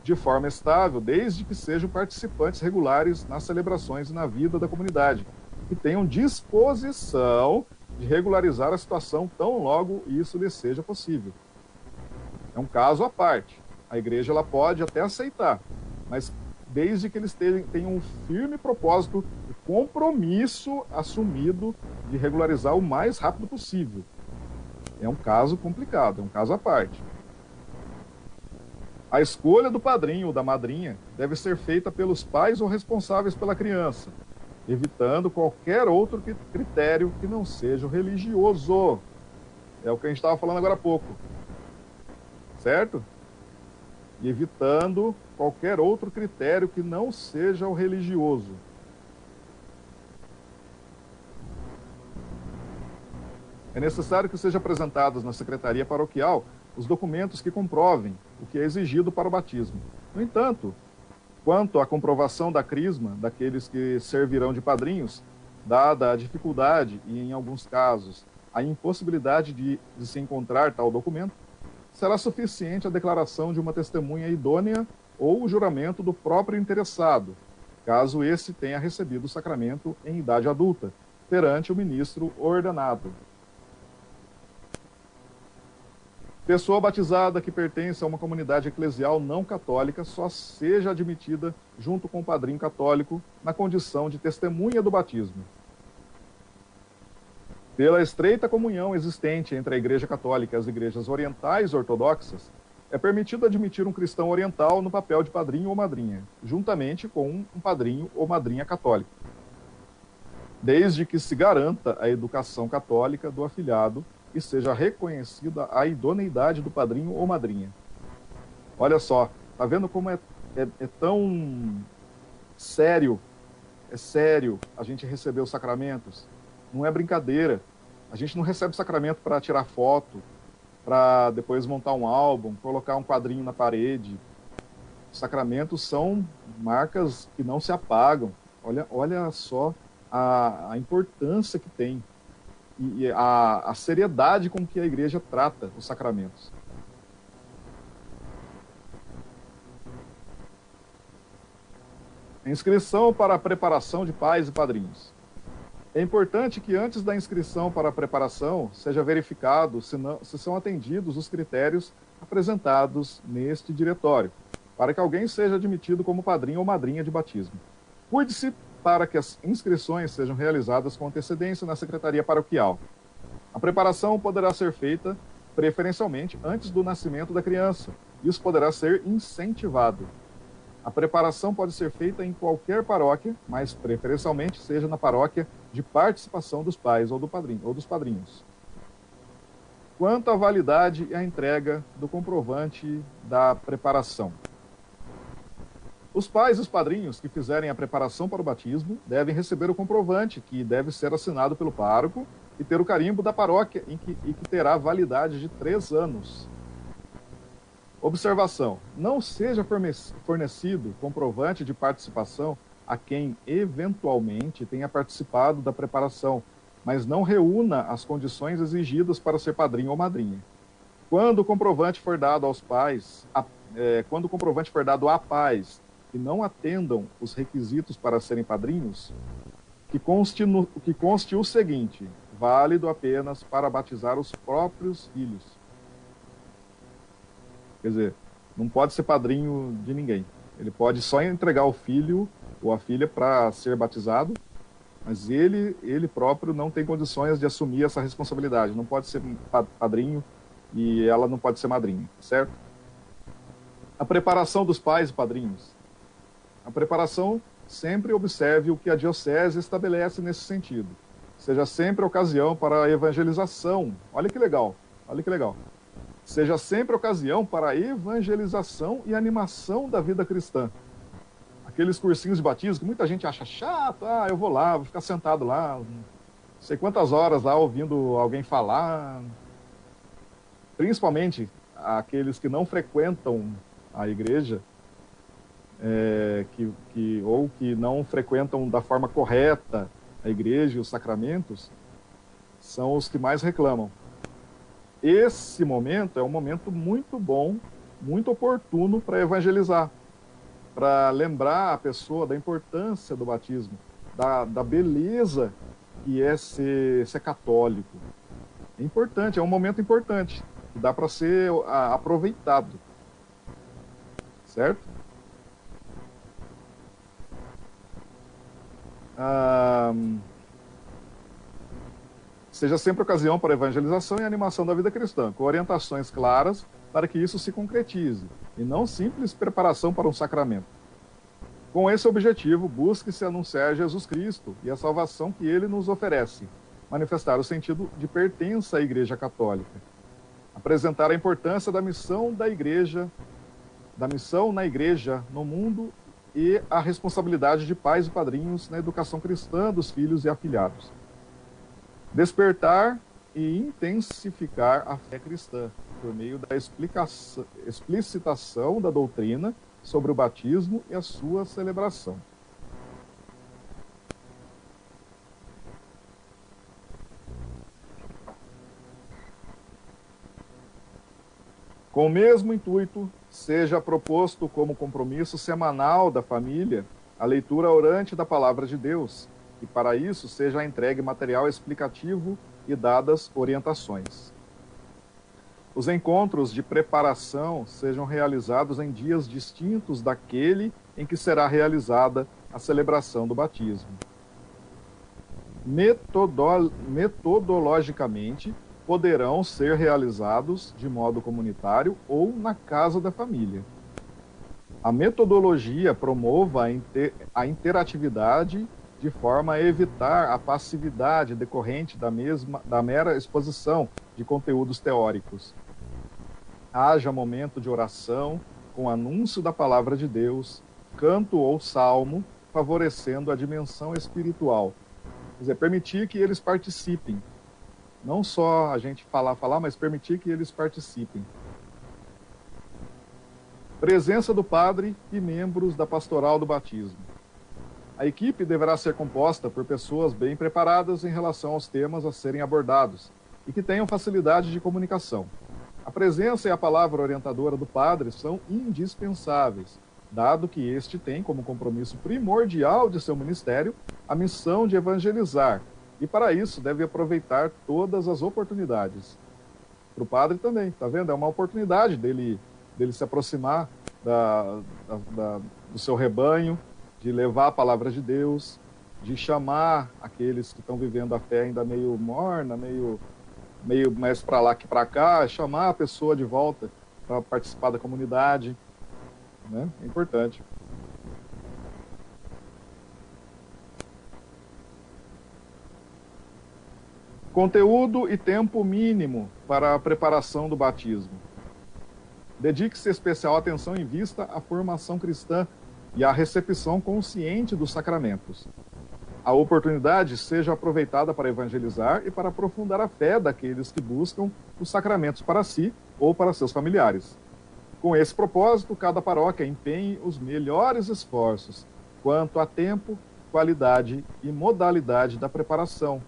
de forma estável, desde que sejam participantes regulares nas celebrações e na vida da comunidade, que tenham disposição de regularizar a situação tão logo isso lhes seja possível. É um caso à parte. A igreja ela pode até aceitar, mas desde que eles tenham um firme propósito e compromisso assumido de regularizar o mais rápido possível. É um caso complicado, é um caso à parte. A escolha do padrinho ou da madrinha deve ser feita pelos pais ou responsáveis pela criança, evitando qualquer outro critério que não seja o religioso. É o que a gente estava falando agora há pouco. Certo? E evitando qualquer outro critério que não seja o religioso. É necessário que sejam apresentados na secretaria paroquial os documentos que comprovem o que é exigido para o batismo. No entanto, quanto à comprovação da crisma daqueles que servirão de padrinhos, dada a dificuldade e, em alguns casos, a impossibilidade de se encontrar tal documento, será suficiente a declaração de uma testemunha idônea ou o juramento do próprio interessado, caso esse tenha recebido o sacramento em idade adulta, perante o ministro ordenado. Pessoa batizada que pertence a uma comunidade eclesial não católica só seja admitida junto com o padrinho católico na condição de testemunha do batismo. Pela estreita comunhão existente entre a Igreja Católica e as igrejas orientais ortodoxas, é permitido admitir um cristão oriental no papel de padrinho ou madrinha, juntamente com um padrinho ou madrinha católico, desde que se garanta a educação católica do afilhado e seja reconhecida a idoneidade do padrinho ou madrinha. Olha só, tá vendo como é tão sério? É sério a gente receber os sacramentos. Não é brincadeira. A gente não recebe sacramento para tirar foto, para depois montar um álbum, colocar um quadrinho na parede. Os sacramentos são marcas que não se apagam. Olha só a importância que tem e a seriedade com que a igreja trata os sacramentos. Inscrição para a preparação de pais e padrinhos. É importante que antes da inscrição para a preparação seja verificado se são atendidos os critérios apresentados neste diretório, para que alguém seja admitido como padrinho ou madrinha de batismo. Cuide-se para que as inscrições sejam realizadas com antecedência na secretaria paroquial. A preparação poderá ser feita preferencialmente antes do nascimento da criança. Isso poderá ser incentivado. A preparação pode ser feita em qualquer paróquia, mas preferencialmente seja na paróquia de participação dos pais ou dos padrinhos. Quanto à validade e à entrega do comprovante da preparação. Os pais e os padrinhos que fizerem a preparação para o batismo devem receber o comprovante, que deve ser assinado pelo pároco e ter o carimbo da paróquia e que terá validade de 3 anos. Observação: não seja fornecido comprovante de participação a quem eventualmente tenha participado da preparação, mas não reúna as condições exigidas para ser padrinho ou madrinha. Quando o comprovante for dado aos pais, quando o comprovante for dado a pais que não atendam os requisitos para serem padrinhos, que conste o seguinte: válido apenas para batizar os próprios filhos. Quer dizer, não pode ser padrinho de ninguém. Ele pode só entregar o filho ou a filha para ser batizado, mas ele próprio não tem condições de assumir essa responsabilidade. Não pode ser padrinho e ela não pode ser madrinha, certo? A preparação dos pais e padrinhos. A preparação sempre observe o que a diocese estabelece nesse sentido. Seja sempre ocasião para a evangelização. Olha que legal, olha que legal. Seja sempre ocasião para a evangelização e animação da vida cristã. Aqueles cursinhos de batismo que muita gente acha chato, eu vou lá, vou ficar sentado lá, não sei quantas horas lá ouvindo alguém falar. Principalmente aqueles que não frequentam a igreja, ou que não frequentam da forma correta a igreja e os sacramentos, são os que mais reclamam. Esse momento é um momento muito bom, muito oportuno para evangelizar, para lembrar a pessoa da importância do batismo, da beleza que é ser católico. É importante, é um momento importante, que dá para ser aproveitado. Certo? Seja sempre ocasião para evangelização e animação da vida cristã, com orientações claras para que isso se concretize, e não simples preparação para um sacramento. Com esse objetivo, busque-se anunciar Jesus Cristo e a salvação que ele nos oferece, manifestar o sentido de pertença à Igreja Católica, apresentar a importância da missão da Igreja, da missão na Igreja no mundo e a responsabilidade de pais e padrinhos na educação cristã dos filhos e afilhados. Despertar e intensificar a fé cristã por meio da explicitação da doutrina sobre o batismo e a sua celebração. Com o mesmo intuito, seja proposto como compromisso semanal da família a leitura orante da Palavra de Deus, e para isso seja entregue material explicativo e dadas orientações. Os encontros de preparação sejam realizados em dias distintos daquele em que será realizada a celebração do batismo. Metodologicamente, poderão ser realizados de modo comunitário ou na casa da família. A metodologia promova a interatividade de forma a evitar a passividade decorrente da mera exposição de conteúdos teóricos. Haja momento de oração, com anúncio da palavra de Deus, canto ou salmo, favorecendo a dimensão espiritual. Quer dizer, permitir que eles participem. Não só a gente falar, mas permitir que eles participem. Presença do padre e membros da pastoral do batismo. A equipe deverá ser composta por pessoas bem preparadas em relação aos temas a serem abordados e que tenham facilidade de comunicação. A presença e a palavra orientadora do padre são indispensáveis, dado que este tem como compromisso primordial de seu ministério a missão de evangelizar, e para isso deve aproveitar todas as oportunidades. Para o padre também, tá vendo? É uma oportunidade dele se aproximar do seu rebanho, de levar a palavra de Deus, de chamar aqueles que estão vivendo a fé ainda meio morna, meio mais para lá que para cá, chamar a pessoa de volta para participar da comunidade, né? É importante. Conteúdo e tempo mínimo para a preparação do batismo. Dedique-se especial atenção em vista à formação cristã e à recepção consciente dos sacramentos. A oportunidade seja aproveitada para evangelizar e para aprofundar a fé daqueles que buscam os sacramentos para si ou para seus familiares. Com esse propósito, cada paróquia empenhe os melhores esforços quanto a tempo, qualidade e modalidade da preparação.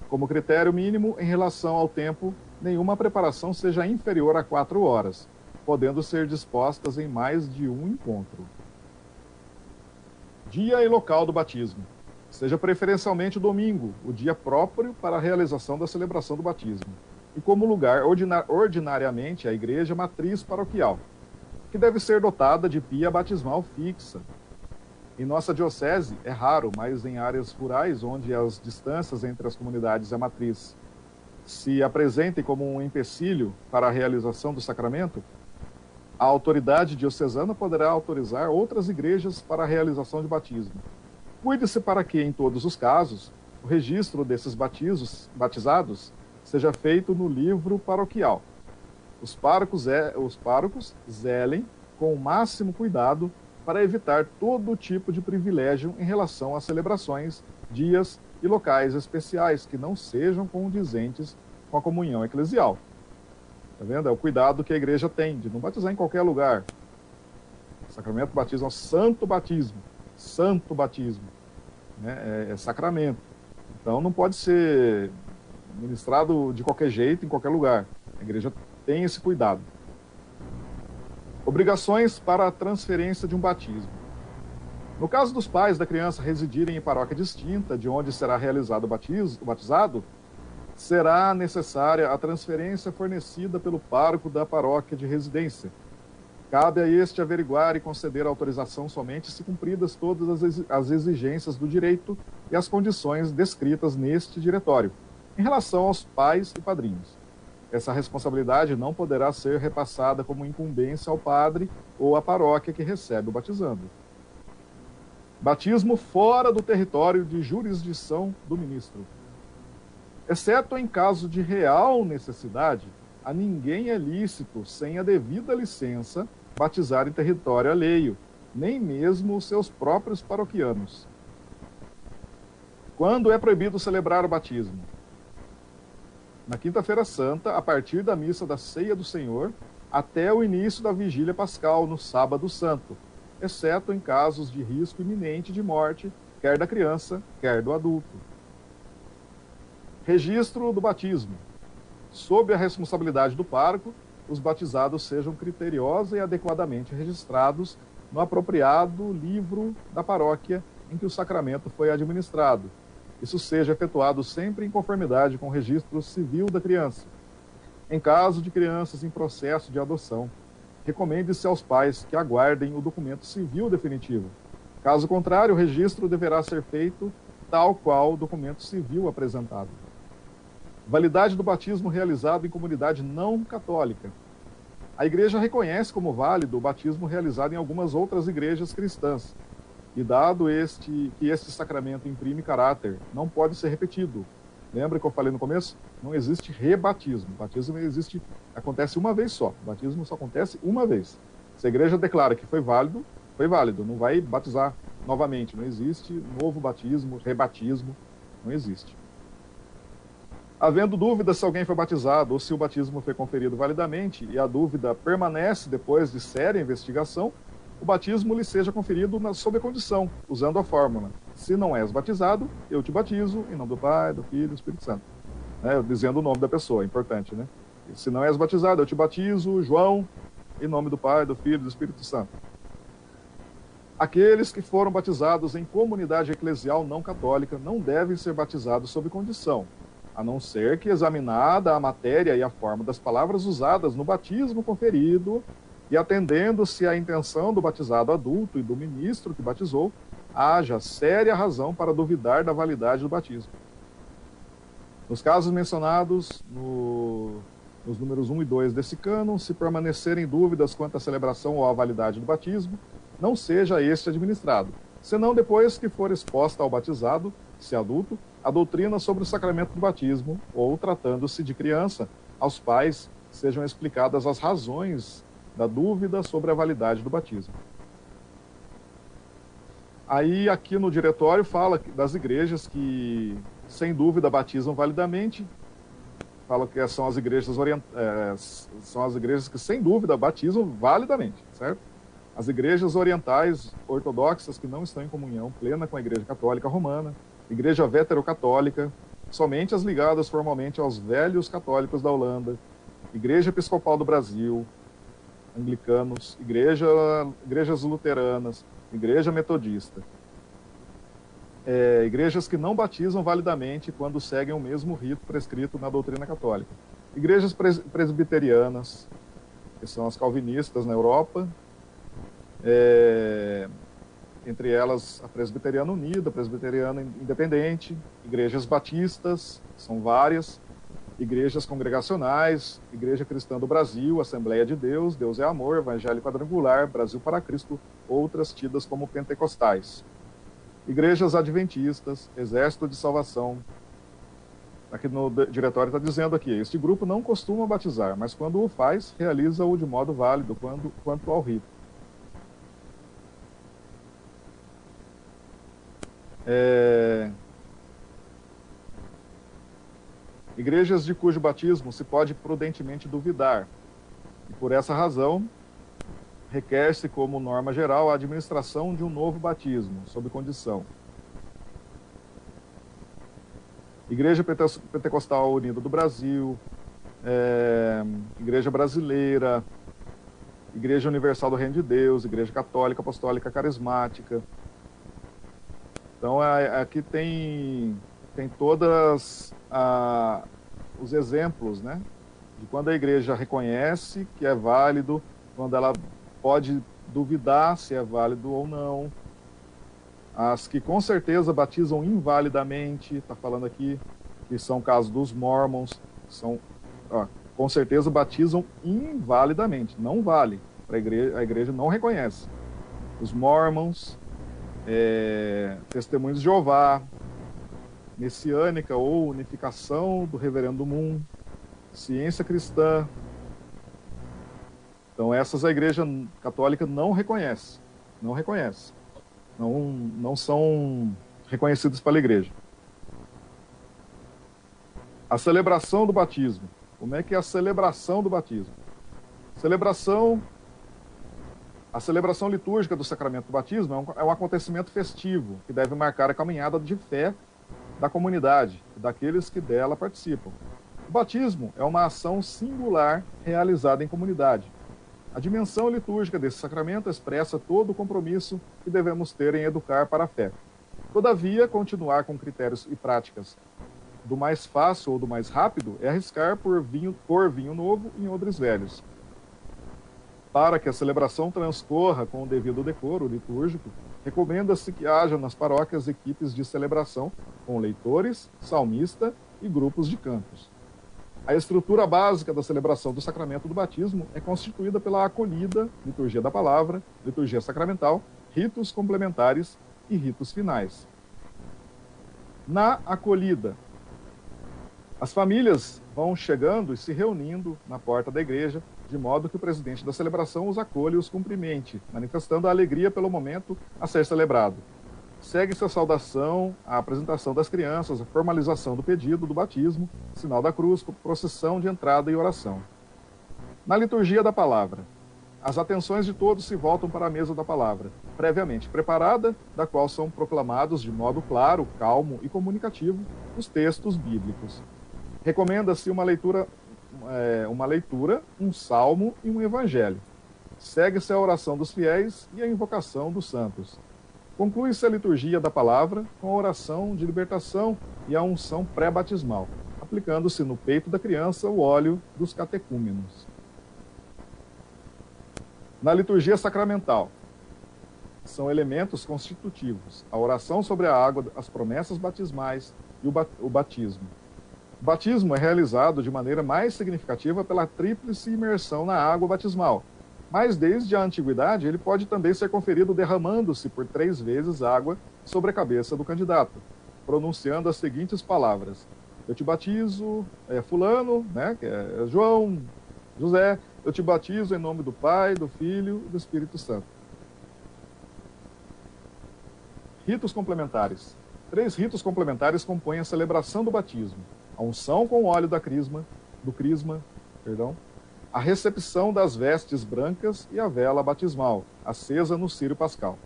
Como critério mínimo, em relação ao tempo, nenhuma preparação seja inferior a 4 horas, podendo ser dispostas em mais de um encontro. Dia e local do batismo. Seja preferencialmente o domingo, o dia próprio para a realização da celebração do batismo, e como lugar ordinariamente a igreja matriz paroquial, que deve ser dotada de pia batismal fixa. Em nossa diocese é raro, mas em áreas rurais, onde as distâncias entre as comunidades e a matriz se apresentem como um empecilho para a realização do sacramento, a autoridade diocesana poderá autorizar outras igrejas para a realização de batismo. Cuide-se para que, em todos os casos, o registro desses batizados seja feito no livro paroquial. Os párocos zelem com o máximo cuidado para evitar todo tipo de privilégio em relação às celebrações, dias e locais especiais que não sejam condizentes com a comunhão eclesial. Está vendo? É o cuidado que a igreja tem de não batizar em qualquer lugar. O sacramento do batismo é o santo batismo. Santo batismo, né? É sacramento. Então não pode ser ministrado de qualquer jeito, em qualquer lugar. A igreja tem esse cuidado. Obrigações para a transferência de um batismo. No caso dos pais da criança residirem em paróquia distinta de onde será realizado o batizado, será necessária a transferência fornecida pelo pároco da paróquia de residência. Cabe a este averiguar e conceder autorização somente se cumpridas todas as exigências do direito e as condições descritas neste diretório, em relação aos pais e padrinhos. Essa responsabilidade não poderá ser repassada como incumbência ao padre ou à paróquia que recebe o batizando. Batismo fora do território de jurisdição do ministro. Exceto em caso de real necessidade, a ninguém é lícito, sem a devida licença, batizar em território alheio, nem mesmo os seus próprios paroquianos. Quando é proibido celebrar o batismo? Na Quinta-feira Santa, a partir da missa da Ceia do Senhor, até o início da Vigília Pascal, no Sábado Santo, exceto em casos de risco iminente de morte, quer da criança, quer do adulto. Registro do batismo. Sob a responsabilidade do pároco, os batizados sejam criteriosa e adequadamente registrados no apropriado livro da paróquia em que o sacramento foi administrado. Isso seja efetuado sempre em conformidade com o registro civil da criança. Em caso de crianças em processo de adoção, recomende-se aos pais que aguardem o documento civil definitivo. Caso contrário, o registro deverá ser feito tal qual o documento civil apresentado. Validade do batismo realizado em comunidade não católica. A igreja reconhece como válido o batismo realizado em algumas outras igrejas cristãs. E dado que este sacramento imprime caráter, não pode ser repetido. Lembra que eu falei no começo? Não existe rebatismo. O batismo acontece uma vez só. O batismo só acontece uma vez. Se a igreja declara que foi válido, foi válido. Não vai batizar novamente. Não existe novo batismo, rebatismo. Não existe. Havendo dúvida se alguém foi batizado ou se o batismo foi conferido validamente e a dúvida permanece depois de séria investigação, o batismo lhe seja conferido sob a condição, usando a fórmula: se não és batizado, eu te batizo, em nome do Pai, do Filho e do Espírito Santo. Dizendo o nome da pessoa, é importante, né? Se não és batizado, eu te batizo, João, em nome do Pai, do Filho e do Espírito Santo. Aqueles que foram batizados em comunidade eclesial não católica não devem ser batizados sob condição, a não ser que, examinada a matéria e a forma das palavras usadas no batismo conferido, e atendendo-se à intenção do batizado adulto e do ministro que batizou, haja séria razão para duvidar da validade do batismo. Nos casos mencionados nos números 1 e 2 desse cânon, se permanecerem dúvidas quanto à celebração ou à validade do batismo, não seja este administrado, senão depois que for exposta ao batizado se adulto, a doutrina sobre o sacramento do batismo, ou, tratando-se de criança, aos pais sejam explicadas as razões da dúvida sobre a validade do batismo. Aí, aqui no diretório, fala das igrejas que, sem dúvida, batizam validamente. Fala que são as igrejas são as igrejas que, sem dúvida, batizam validamente, certo? As igrejas orientais ortodoxas que não estão em comunhão plena com a Igreja Católica Romana, Igreja Veterocatólica, somente as ligadas formalmente aos velhos católicos da Holanda, Igreja Episcopal do Brasil, anglicanos, igrejas luteranas, Igreja Metodista. Igrejas que não batizam validamente quando seguem o mesmo rito prescrito na doutrina católica. Igrejas presbiterianas, que são as calvinistas na Europa, entre elas a Presbiteriana Unida, a Presbiteriana Independente, igrejas batistas, são várias, igrejas congregacionais, Igreja Cristã do Brasil, Assembleia de Deus, Deus é Amor, Evangelho Quadrangular, Brasil para Cristo, outras tidas como pentecostais. Igrejas adventistas, Exército de Salvação. Aqui no diretório está dizendo aqui, este grupo não costuma batizar, mas quando o faz, realiza-o de modo válido quanto ao rito. Igrejas de cujo batismo se pode prudentemente duvidar, e por essa razão requer-se como norma geral a administração de um novo batismo, sob condição. Igreja Pentecostal Unida do Brasil, Igreja Brasileira, Igreja Universal do Reino de Deus, Igreja Católica Apostólica Carismática. Então, aqui tem todas os exemplos, né, de quando a igreja reconhece que é válido, quando ela pode duvidar se é válido ou não. As que com certeza batizam invalidamente, está falando aqui, que são casos dos mormons, com certeza batizam invalidamente, não vale, a igreja não reconhece. Os mormons, Testemunhos de Jeová, Messiânica ou Unificação do Reverendo Moon, Ciência Cristã. Então essas a Igreja Católica não reconhece, não são reconhecidas pela Igreja. A celebração do batismo. Como é que é a celebração do batismo? A celebração litúrgica do sacramento do batismo é um acontecimento festivo que deve marcar a caminhada de fé da comunidade e daqueles que dela participam. O batismo é uma ação singular realizada em comunidade. A dimensão litúrgica desse sacramento expressa todo o compromisso que devemos ter em educar para a fé. Todavia, continuar com critérios e práticas do mais fácil ou do mais rápido é arriscar pôr vinho novo em odres velhos. Para que a celebração transcorra com o devido decoro litúrgico, recomenda-se que haja nas paróquias equipes de celebração com leitores, salmista e grupos de cantos. A estrutura básica da celebração do sacramento do batismo é constituída pela acolhida, liturgia da palavra, liturgia sacramental, ritos complementares e ritos finais. Na acolhida, as famílias vão chegando e se reunindo na porta da igreja, de modo que o presidente da celebração os acolhe e os cumprimente, manifestando a alegria pelo momento a ser celebrado. Segue-se a saudação, a apresentação das crianças, a formalização do pedido do batismo, sinal da cruz, procissão de entrada e oração. Na liturgia da palavra, as atenções de todos se voltam para a mesa da palavra, previamente preparada, da qual são proclamados de modo claro, calmo e comunicativo os textos bíblicos. Recomenda-se uma leitura, um salmo e um evangelho. Segue-se a oração dos fiéis e a invocação dos santos. Conclui-se a liturgia da palavra com a oração de libertação e a unção pré-batismal, aplicando-se no peito da criança o óleo dos catecúmenos. Na liturgia sacramental, são elementos constitutivos: a oração sobre a água, as promessas batismais e o batismo. O batismo é realizado de maneira mais significativa pela tríplice imersão na água batismal, mas desde a antiguidade ele pode também ser conferido derramando-se por 3 vezes água sobre a cabeça do candidato, pronunciando as seguintes palavras: eu te batizo, fulano, né, que é João, José, eu te batizo em nome do Pai, do Filho e do Espírito Santo. Ritos complementares. 3 ritos complementares compõem a celebração do batismo: a unção com o óleo do crisma, a recepção das vestes brancas e a vela batismal, acesa no círio pascal.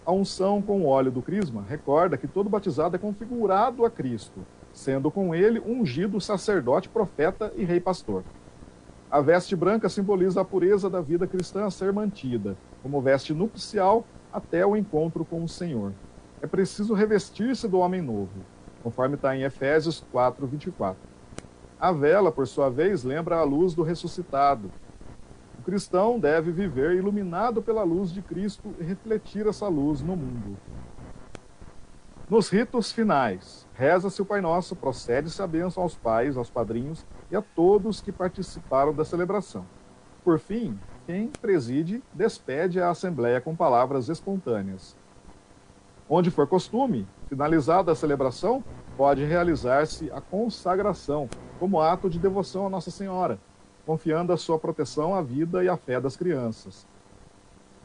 A unção com o óleo do crisma recorda que todo batizado é configurado a Cristo, sendo com ele ungido sacerdote, profeta e rei pastor. A veste branca simboliza a pureza da vida cristã a ser mantida, como veste nupcial até o encontro com o Senhor. É preciso revestir-se do homem novo, conforme está em Efésios 4:24. A vela, por sua vez, lembra a luz do ressuscitado. O cristão deve viver iluminado pela luz de Cristo e refletir essa luz no mundo. Nos ritos finais, reza-se o Pai Nosso, procede-se a bênção aos pais, aos padrinhos e a todos que participaram da celebração. Por fim, quem preside despede a assembleia com palavras espontâneas. Onde for costume, finalizada a celebração, pode realizar-se a consagração, como ato de devoção a Nossa Senhora, confiando a sua proteção à vida e à fé das crianças.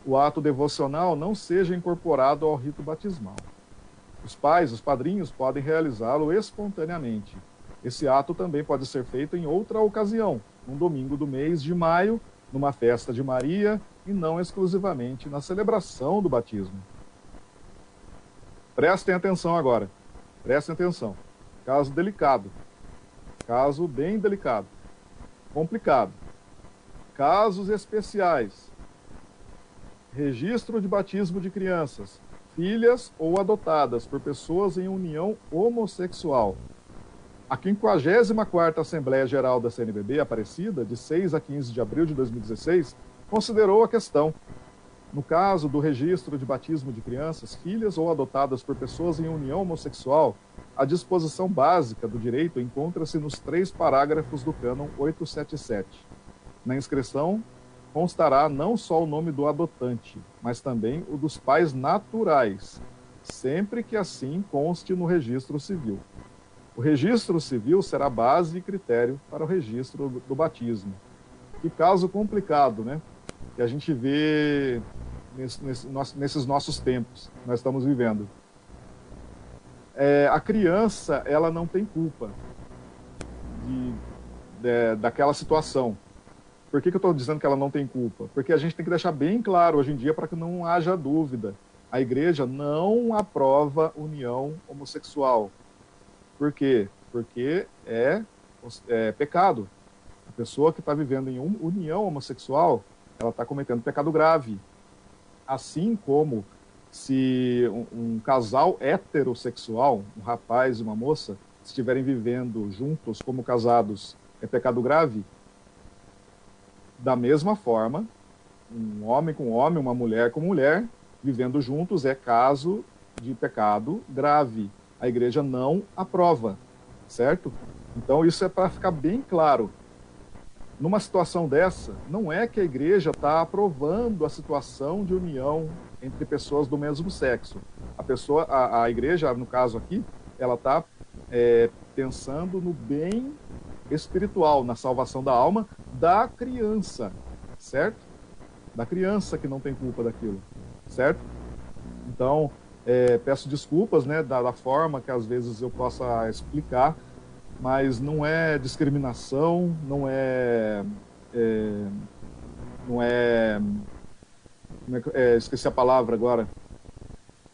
O ato devocional não seja incorporado ao rito batismal. Os pais, os padrinhos, podem realizá-lo espontaneamente. Esse ato também pode ser feito em outra ocasião, num domingo do mês de maio, numa festa de Maria, e não exclusivamente na celebração do batismo. Prestem atenção agora. Prestem atenção. Caso delicado. Caso bem delicado. Complicado. Casos especiais. Registro de batismo de crianças, filhas ou adotadas por pessoas em união homossexual. A 54ª Assembleia Geral da CNBB, Aparecida, de 6 a 15 de abril de 2016, considerou a questão. No caso do registro de batismo de crianças, filhas ou adotadas por pessoas em união homossexual, a disposição básica do direito encontra-se nos 3 parágrafos do cânon 877. Na inscrição, constará não só o nome do adotante, mas também o dos pais naturais, sempre que assim conste no registro civil. O registro civil será base e critério para o registro do batismo. Que caso complicado, né? Que a gente vê nesses nossos tempos que nós estamos vivendo. A criança, ela não tem culpa daquela situação. Por que eu estou dizendo que ela não tem culpa? Porque a gente tem que deixar bem claro hoje em dia para que não haja dúvida. A igreja não aprova união homossexual. Por quê? Porque é pecado. A pessoa que está vivendo em união homossexual, ela está cometendo pecado grave. Assim como se um casal heterossexual, um rapaz e uma moça, estiverem vivendo juntos como casados, é pecado grave. Da mesma forma, um homem com homem, uma mulher com mulher, vivendo juntos é caso de pecado grave. A igreja não aprova, certo? Então isso é para ficar bem claro. Numa situação dessa, não é que a igreja está aprovando a situação de união entre pessoas do mesmo sexo. A igreja, no caso aqui, ela está pensando no bem espiritual, na salvação da alma da criança, certo? Da criança que não tem culpa daquilo, certo? Então, peço desculpas, né, da forma que às vezes eu possa explicar, mas não é discriminação, esqueci a palavra agora,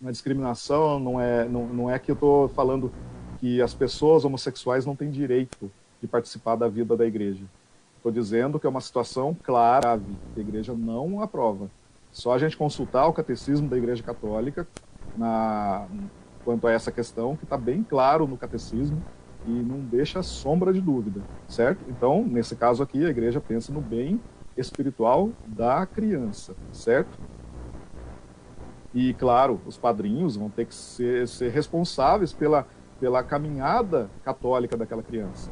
não é discriminação, não é que eu estou falando que as pessoas homossexuais não têm direito de participar da vida da igreja. Estou dizendo que é uma situação clara, que a igreja não aprova. Só a gente consultar o catecismo da Igreja Católica quanto a essa questão, que está bem claro no catecismo e não deixa sombra de dúvida, certo? Então, nesse caso aqui, a igreja pensa no bem espiritual da criança, certo? E, claro, os padrinhos vão ter que ser responsáveis pela caminhada católica daquela criança,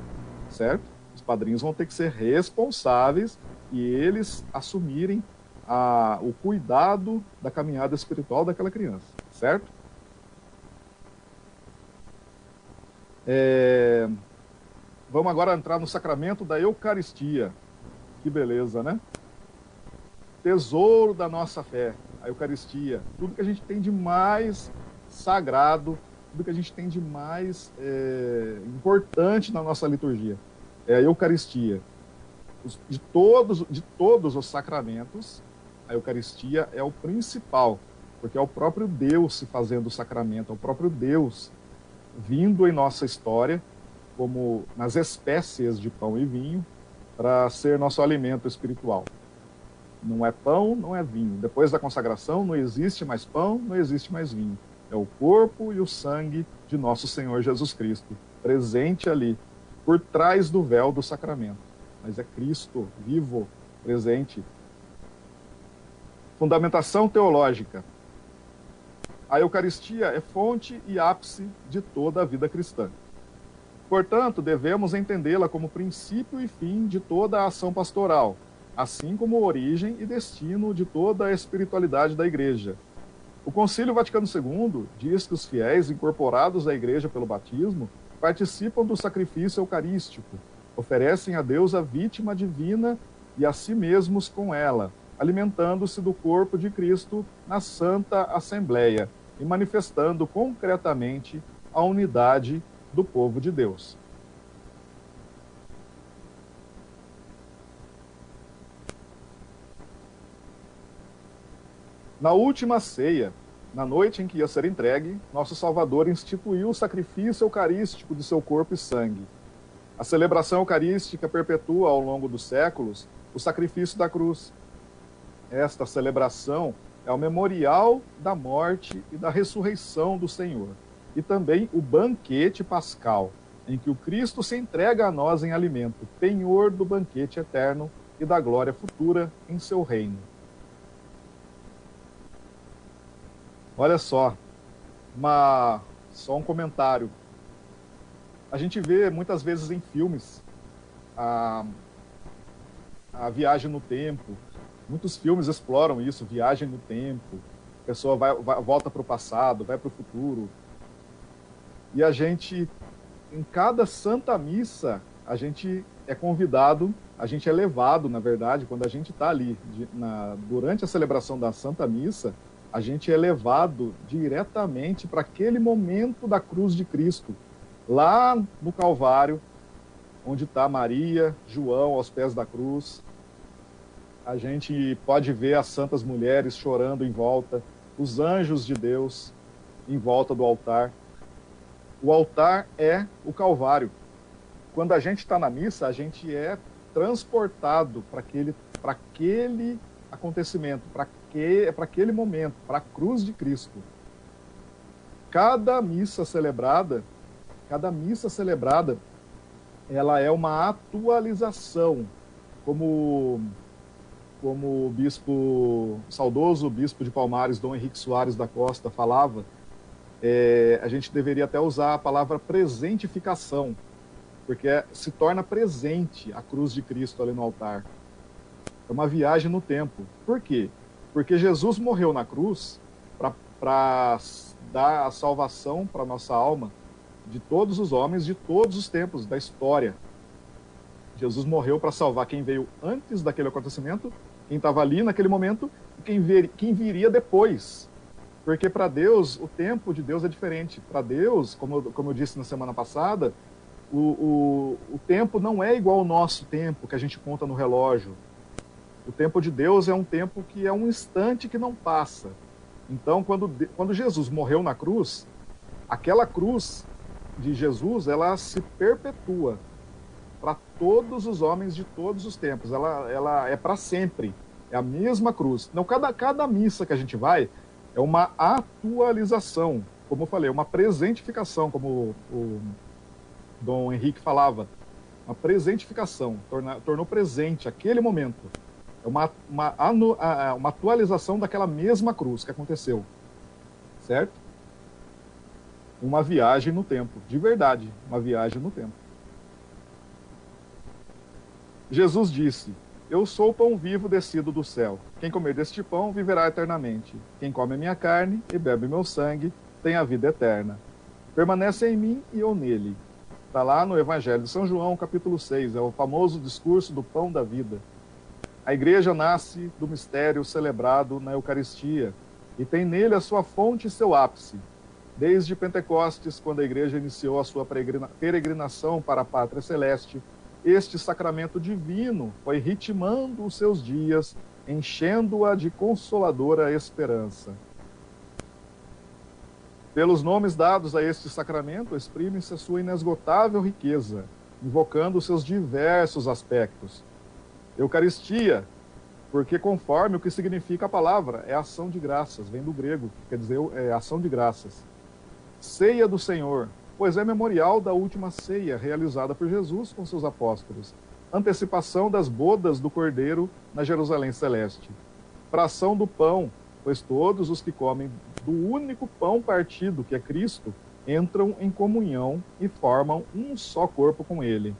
certo? Os padrinhos vão ter que ser responsáveis e eles assumirem o cuidado da caminhada espiritual daquela criança, certo? Vamos agora entrar no sacramento da Eucaristia. Que beleza, né? Tesouro da nossa fé, a Eucaristia. Tudo que a gente tem de mais sagrado, tudo que a gente tem de mais importante na nossa liturgia. É a Eucaristia. De todos os sacramentos, a Eucaristia é o principal, porque é o próprio Deus se fazendo o sacramento, é o próprio Deus vindo em nossa história, como nas espécies de pão e vinho, para ser nosso alimento espiritual. Não é pão, não é vinho. Depois da consagração, não existe mais pão, não existe mais vinho. É o corpo e o sangue de nosso Senhor Jesus Cristo, presente ali, por trás do véu do sacramento. Mas é Cristo vivo, presente. Fundamentação teológica. A Eucaristia é fonte e ápice de toda a vida cristã. Portanto, devemos entendê-la como princípio e fim de toda a ação pastoral, assim como origem e destino de toda a espiritualidade da Igreja. O Concílio Vaticano II diz que os fiéis incorporados à Igreja pelo batismo participam do sacrifício eucarístico, oferecem a Deus a vítima divina e a si mesmos com ela, alimentando-se do corpo de Cristo na Santa Assembleia e manifestando concretamente a unidade do povo de Deus. Na última ceia, na noite em que ia ser entregue, nosso Salvador instituiu o sacrifício eucarístico de seu corpo e sangue. A celebração eucarística perpetua ao longo dos séculos o sacrifício da cruz. Esta celebração é o memorial da morte e da ressurreição do Senhor, e também o banquete pascal, em que o Cristo se entrega a nós em alimento, penhor do banquete eterno e da glória futura em seu reino. Olha só, só um comentário. A gente vê muitas vezes em filmes a viagem no tempo. Muitos filmes exploram isso, viagem no tempo. A pessoa volta para o passado, vai para o futuro. E a gente, em cada Santa Missa, a gente é convidado, a gente é levado, na verdade, quando a gente está ali, durante a celebração da Santa Missa, a gente é levado diretamente para aquele momento da cruz de Cristo, lá no Calvário, onde está Maria, João aos pés da cruz. A gente pode ver as santas mulheres chorando em volta, os anjos de Deus em volta do altar. O altar é o Calvário. Quando a gente está na missa, a gente é transportado para aquele acontecimento, para aquele momento, para a cruz de Cristo. Cada missa celebrada, ela é uma atualização, como o saudoso bispo de Palmares, Dom Henrique Soares da Costa, falava, a gente deveria até usar a palavra presentificação, porque se torna presente a cruz de Cristo ali no altar. É uma viagem no tempo. Por quê? Porque Jesus morreu na cruz para dar a salvação para a nossa alma de todos os homens, de todos os tempos da história. Jesus morreu para salvar quem veio antes daquele acontecimento, quem estava ali naquele momento, e quem viria depois. Porque para Deus, o tempo de Deus é diferente. Para Deus, como eu disse na semana passada, o tempo não é igual ao nosso tempo, que a gente conta no relógio. O tempo de Deus é um tempo que é um instante que não passa. Então, quando Jesus morreu na cruz, aquela cruz de Jesus, ela se perpetua para todos os homens de todos os tempos. Ela é para sempre. É a mesma cruz. Então, cada missa que a gente vai é uma atualização. Como eu falei, uma presentificação, como o Dom Henrique falava. Uma presentificação. Tornou presente aquele momento. É uma atualização daquela mesma cruz que aconteceu. Certo? Uma viagem no tempo. De verdade, uma viagem no tempo. Jesus disse: eu sou o pão vivo descido do céu. Quem comer deste pão viverá eternamente. Quem come a minha carne e bebe meu sangue tem a vida eterna. Permanece em mim e eu nele. Está lá no Evangelho de São João, capítulo 6, é o famoso discurso do pão da vida. A igreja nasce do mistério celebrado na Eucaristia e tem nele a sua fonte e seu ápice. Desde Pentecostes, quando a igreja iniciou a sua peregrinação para a Pátria Celeste, este sacramento divino foi ritmando os seus dias, enchendo-a de consoladora esperança. Pelos nomes dados a este sacramento, exprime-se a sua inesgotável riqueza, invocando seus diversos aspectos. Eucaristia, porque conforme o que significa a palavra, é ação de graças, vem do grego, quer dizer, é ação de graças. Ceia do Senhor, pois é memorial da última ceia realizada por Jesus com seus apóstolos, antecipação das bodas do Cordeiro na Jerusalém Celeste. Fração do pão, pois todos os que comem do único pão partido, que é Cristo, entram em comunhão e formam um só corpo com ele.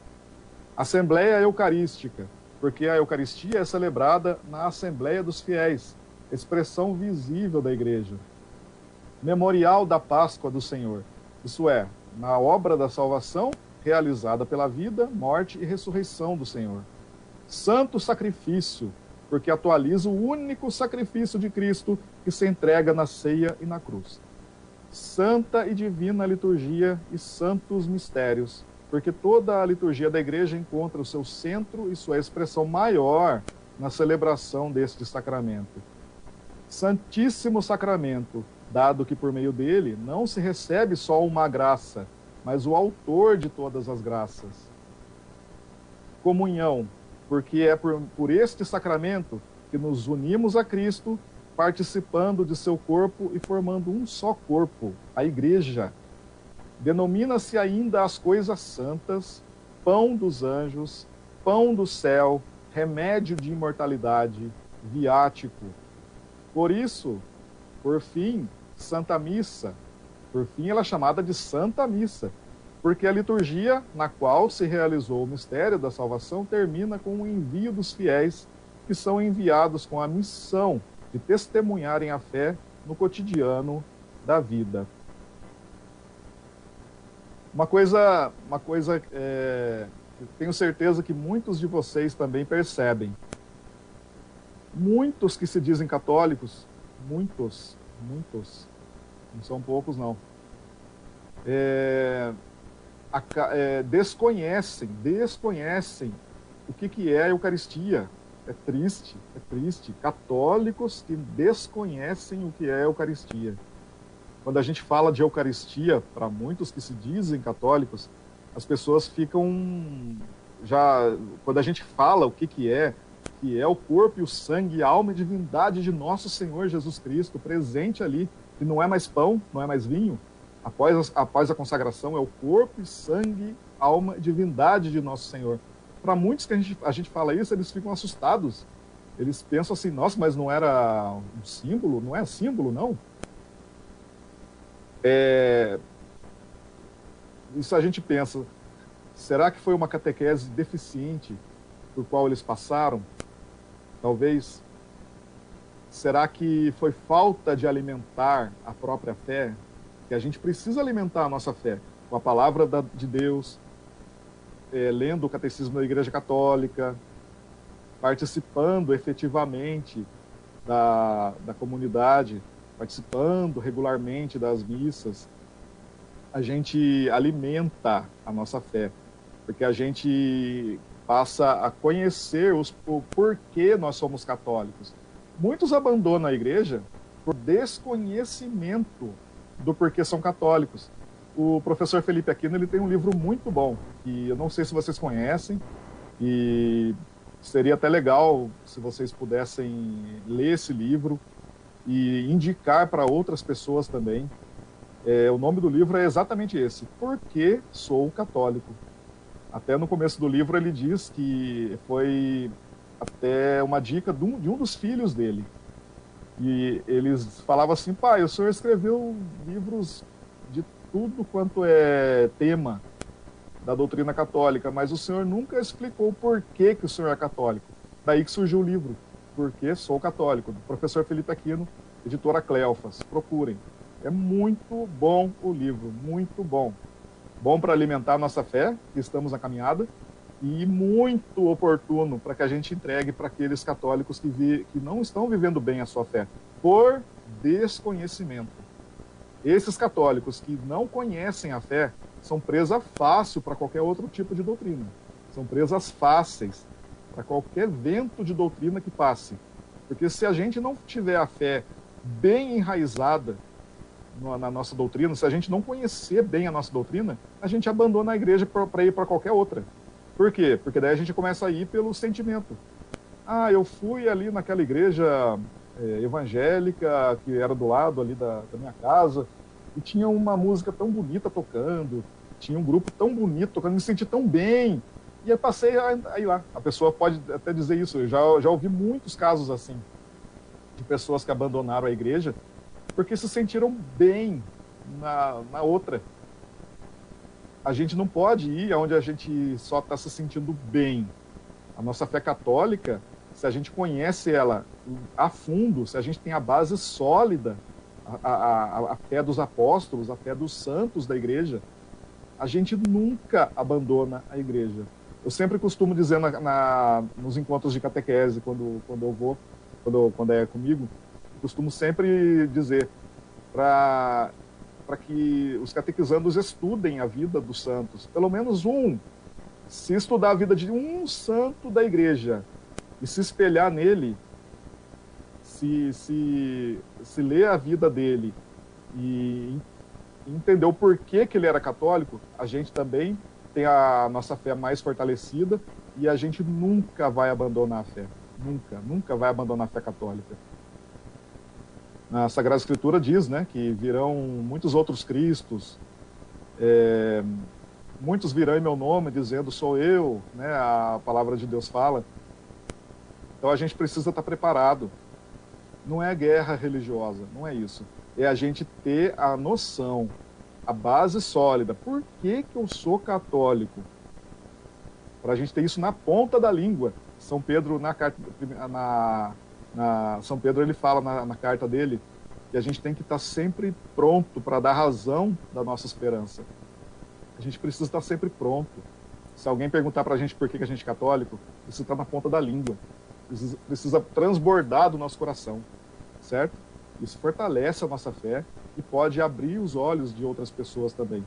Assembleia Eucarística, porque a Eucaristia é celebrada na Assembleia dos Fiéis, expressão visível da Igreja. Memorial da Páscoa do Senhor, isso é, na obra da salvação realizada pela vida, morte e ressurreição do Senhor. Santo Sacrifício, porque atualiza o único sacrifício de Cristo que se entrega na ceia e na cruz. Santa e divina liturgia e santos mistérios, porque toda a liturgia da igreja encontra o seu centro e sua expressão maior na celebração deste sacramento. Santíssimo Sacramento, dado que por meio dele não se recebe só uma graça, mas o autor de todas as graças. Comunhão, porque é por este sacramento que nos unimos a Cristo, participando de seu corpo e formando um só corpo, a Igreja. Denomina-se ainda as coisas santas, pão dos anjos, pão do céu, remédio de imortalidade, viático. Por isso, por fim, Santa Missa. Por fim, ela é chamada de Santa Missa, porque a liturgia na qual se realizou o mistério da salvação termina com o envio dos fiéis, que são enviados com a missão de testemunharem a fé no cotidiano da vida. Uma coisa que tenho certeza que muitos de vocês também percebem. Muitos que se dizem católicos, muitos, não são poucos não, desconhecem o que é a Eucaristia. É triste. Católicos que desconhecem o que é a Eucaristia. Quando a gente fala de Eucaristia, para muitos que se dizem católicos, as pessoas ficam quando a gente fala o que é o corpo e o sangue, e a alma e divindade de nosso Senhor Jesus Cristo, presente ali, que não é mais pão, não é mais vinho. Após a consagração, é o corpo e sangue, alma e divindade de nosso Senhor. Para muitos que a gente fala isso, eles ficam assustados. Eles pensam assim, nossa, mas não era um símbolo? Não é símbolo, não? Isso a gente pensa, será que foi uma catequese deficiente por qual eles passaram? Talvez. Será que foi falta de alimentar a própria fé? Que a gente precisa alimentar a nossa fé com a palavra de Deus, lendo o Catecismo da Igreja Católica, participando efetivamente da comunidade, participando regularmente das missas. A gente alimenta a nossa fé, porque a gente passa a conhecer o porquê nós somos católicos. Muitos abandonam a igreja por desconhecimento do porquê são católicos. O professor Felipe Aquino, ele tem um livro muito bom, que eu não sei se vocês conhecem, e seria até legal se vocês pudessem ler esse livro e indicar para outras pessoas também. O nome do livro é exatamente esse, Por que Sou Católico? Até no começo do livro ele diz que foi até uma dica de um dos filhos dele. E eles falavam assim, pai, o senhor escreveu livros de tudo quanto é tema da doutrina católica, mas o senhor nunca explicou por que o senhor é católico. Daí que surgiu o livro, Por que Sou Católico, do professor Felipe Aquino, editora Cleofas. Procurem. É muito bom o livro, muito bom. bom para alimentar a nossa fé, que estamos na caminhada, e muito oportuno para que a gente entregue para aqueles católicos que não estão vivendo bem a sua fé, por desconhecimento. Esses católicos que não conhecem a fé são presa fácil para qualquer outro tipo de doutrina. São presas fáceis para qualquer vento de doutrina que passe. Porque se a gente não tiver a fé bem enraizada na nossa doutrina, se a gente não conhecer bem a nossa doutrina, a gente abandona a igreja para ir para qualquer outra. Por quê? Porque daí a gente começa a ir pelo sentimento. Ah, eu fui ali naquela igreja evangélica que era do lado ali da minha casa e tinha uma música tão bonita tocando, tinha um grupo tão bonito tocando, me senti tão bem. E eu passei a ir lá. A pessoa pode até dizer isso. Eu já ouvi muitos casos assim, de pessoas que abandonaram a igreja porque se sentiram bem na outra. A gente não pode ir onde a gente só está se sentindo bem. A nossa fé católica, se a gente conhece ela a fundo, se a gente tem a base sólida, a fé dos apóstolos, a fé dos santos da igreja, a gente nunca abandona a igreja. Eu sempre costumo dizer nos encontros de catequese, quando eu vou, quando é comigo, costumo sempre dizer para que os catequizandos estudem a vida dos santos, pelo menos um. Se estudar a vida de um santo da igreja e se espelhar nele, se ler a vida dele e entender o porquê que ele era católico, a gente também tem a nossa fé mais fortalecida e a gente nunca vai abandonar a fé. Nunca vai abandonar a fé católica. A Sagrada Escritura diz, né, que virão muitos outros Cristos, muitos virão em meu nome dizendo sou eu, né, a palavra de Deus fala. Então a gente precisa estar preparado. Não é guerra religiosa, não é isso. É a gente ter a noção, a base sólida. Por que eu sou católico? Para a gente ter isso na ponta da língua. São Pedro, São Pedro ele fala na carta dele que a gente tem que estar sempre pronto para dar razão da nossa esperança. A gente precisa estar sempre pronto. Se alguém perguntar para a gente por que a gente é católico, isso está na ponta da língua. Precisa transbordar do nosso coração, certo? Isso fortalece a nossa fé e pode abrir os olhos de outras pessoas também.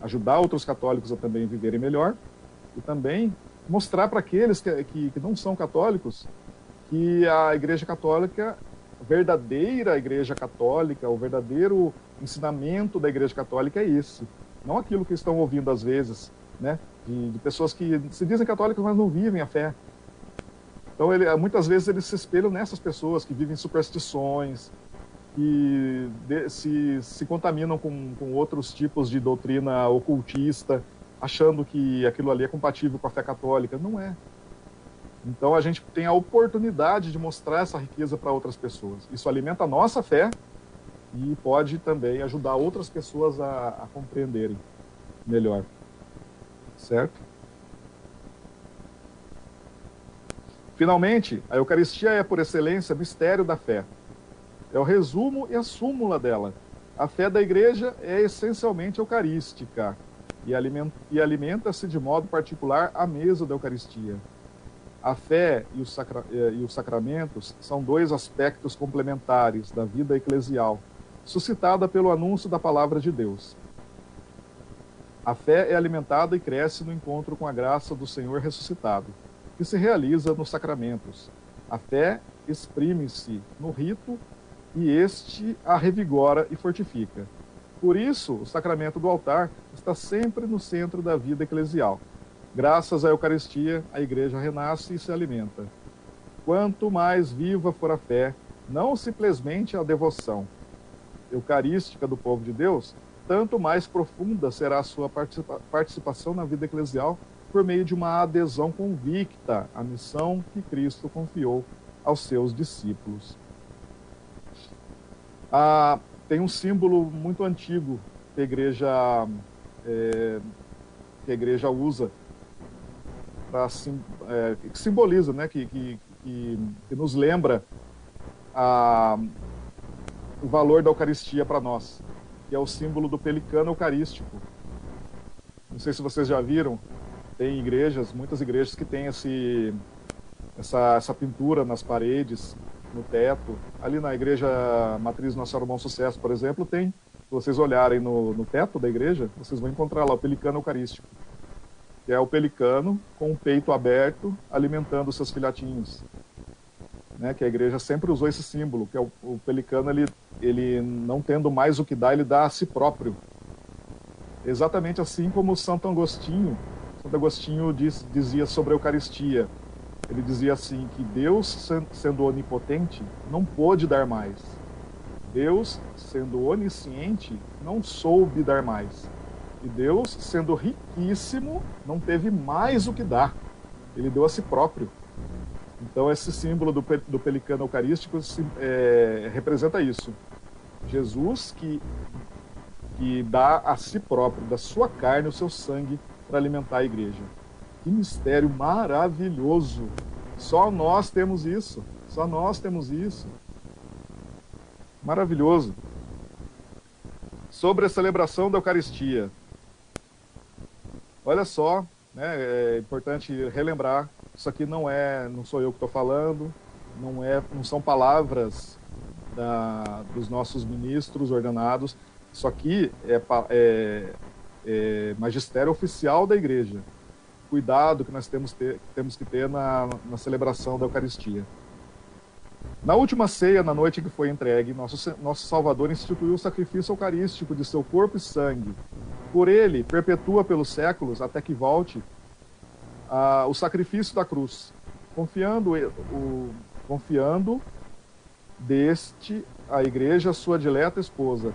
Ajudar outros católicos a também viverem melhor e também mostrar para aqueles que não são católicos que a Igreja Católica, a verdadeira Igreja Católica, o verdadeiro ensinamento da Igreja Católica é esse. Não aquilo que estão ouvindo às vezes, né? De pessoas que se dizem católicas, mas não vivem a fé. Então, muitas vezes eles se espelham nessas pessoas que vivem superstições, que se contaminam com outros tipos de doutrina ocultista, achando que aquilo ali é compatível com a fé católica. Não é. Então, a gente tem a oportunidade de mostrar essa riqueza para outras pessoas. Isso alimenta a nossa fé e pode também ajudar outras pessoas a compreenderem melhor. Certo? Finalmente, a Eucaristia é, por excelência, mistério da fé. É o resumo e a súmula dela. A fé da Igreja é essencialmente eucarística e alimenta-se de modo particular à mesa da Eucaristia. A fé e os sacramentos são dois aspectos complementares da vida eclesial, suscitada pelo anúncio da palavra de Deus. A fé é alimentada e cresce no encontro com a graça do Senhor ressuscitado, que se realiza nos sacramentos. A fé exprime-se no rito e este a revigora e fortifica. Por isso, o sacramento do altar está sempre no centro da vida eclesial. Graças à Eucaristia, a Igreja renasce e se alimenta. Quanto mais viva for a fé, não simplesmente a devoção eucarística do povo de Deus, tanto mais profunda será a sua participação na vida eclesial por meio de uma adesão convicta à missão que Cristo confiou aos seus discípulos. Tem um símbolo muito antigo que a igreja usa, que simboliza, né, que nos lembra o valor da Eucaristia para nós, que é o símbolo do pelicano eucarístico. Não sei se vocês já viram, tem igrejas, muitas igrejas que têm essa pintura nas paredes, no teto. Ali na igreja Matriz Nossa Senhora do Bom Sucesso, por exemplo, tem. Se vocês olharem no teto da igreja, vocês vão encontrar lá o pelicano eucarístico, que é o pelicano com o peito aberto, alimentando os seus filhotinhos. Né? Que a igreja sempre usou esse símbolo, que é o pelicano, ele não tendo mais o que dar, ele dá a si próprio. Exatamente assim como Santo Agostinho dizia sobre a Eucaristia. Ele dizia assim, que Deus, sendo onipotente, não pôde dar mais. Deus, sendo onisciente, não soube dar mais. E Deus, sendo riquíssimo, não teve mais o que dar. Ele deu a si próprio. Então, esse símbolo do pelicano eucarístico representa isso. Jesus que dá a si próprio, da sua carne, o seu sangue, para alimentar a igreja. Que mistério maravilhoso! Só nós temos isso. Só nós temos isso. Maravilhoso. Sobre a celebração da Eucaristia. Olha só, né, é importante relembrar, isso aqui não sou eu que estou falando, não são palavras dos nossos ministros ordenados, isso aqui é magistério oficial da igreja. Cuidado que nós temos que ter na celebração da Eucaristia. Na última ceia, na noite que foi entregue, nosso Salvador instituiu o sacrifício eucarístico de seu corpo e sangue. Por ele, perpetua pelos séculos, até que volte, o sacrifício da cruz, confiando deste a igreja sua dileta esposa.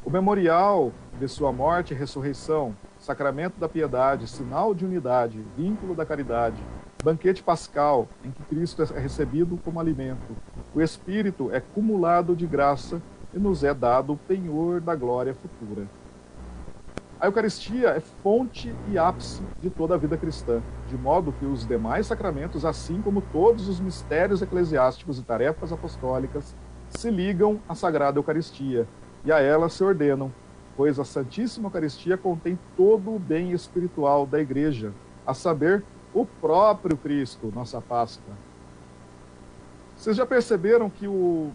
O memorial de sua morte e ressurreição, sacramento da piedade, sinal de unidade, vínculo da caridade, banquete pascal, em que Cristo é recebido como alimento. O Espírito é cumulado de graça e nos é dado o penhor da glória futura. A Eucaristia é fonte e ápice de toda a vida cristã, de modo que os demais sacramentos, assim como todos os mistérios eclesiásticos e tarefas apostólicas, se ligam à Sagrada Eucaristia e a ela se ordenam, pois a Santíssima Eucaristia contém todo o bem espiritual da Igreja, a saber, o próprio Cristo, nossa Páscoa. Vocês já perceberam que o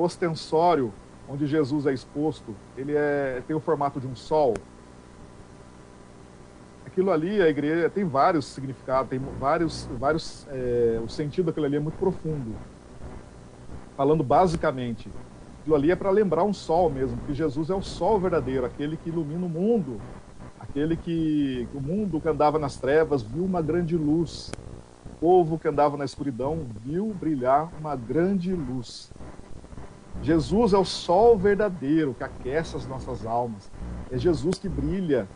ostensório, onde Jesus é exposto, ele tem o formato de um sol? Aquilo ali, a igreja, tem vários significados, tem vários o sentido daquilo ali é muito profundo. Falando basicamente, aquilo ali é para lembrar um sol mesmo, porque Jesus é o sol verdadeiro, aquele que ilumina o mundo, aquele que o mundo que andava nas trevas viu uma grande luz, o povo que andava na escuridão viu brilhar uma grande luz. Jesus é o sol verdadeiro que aquece as nossas almas. É Jesus que brilha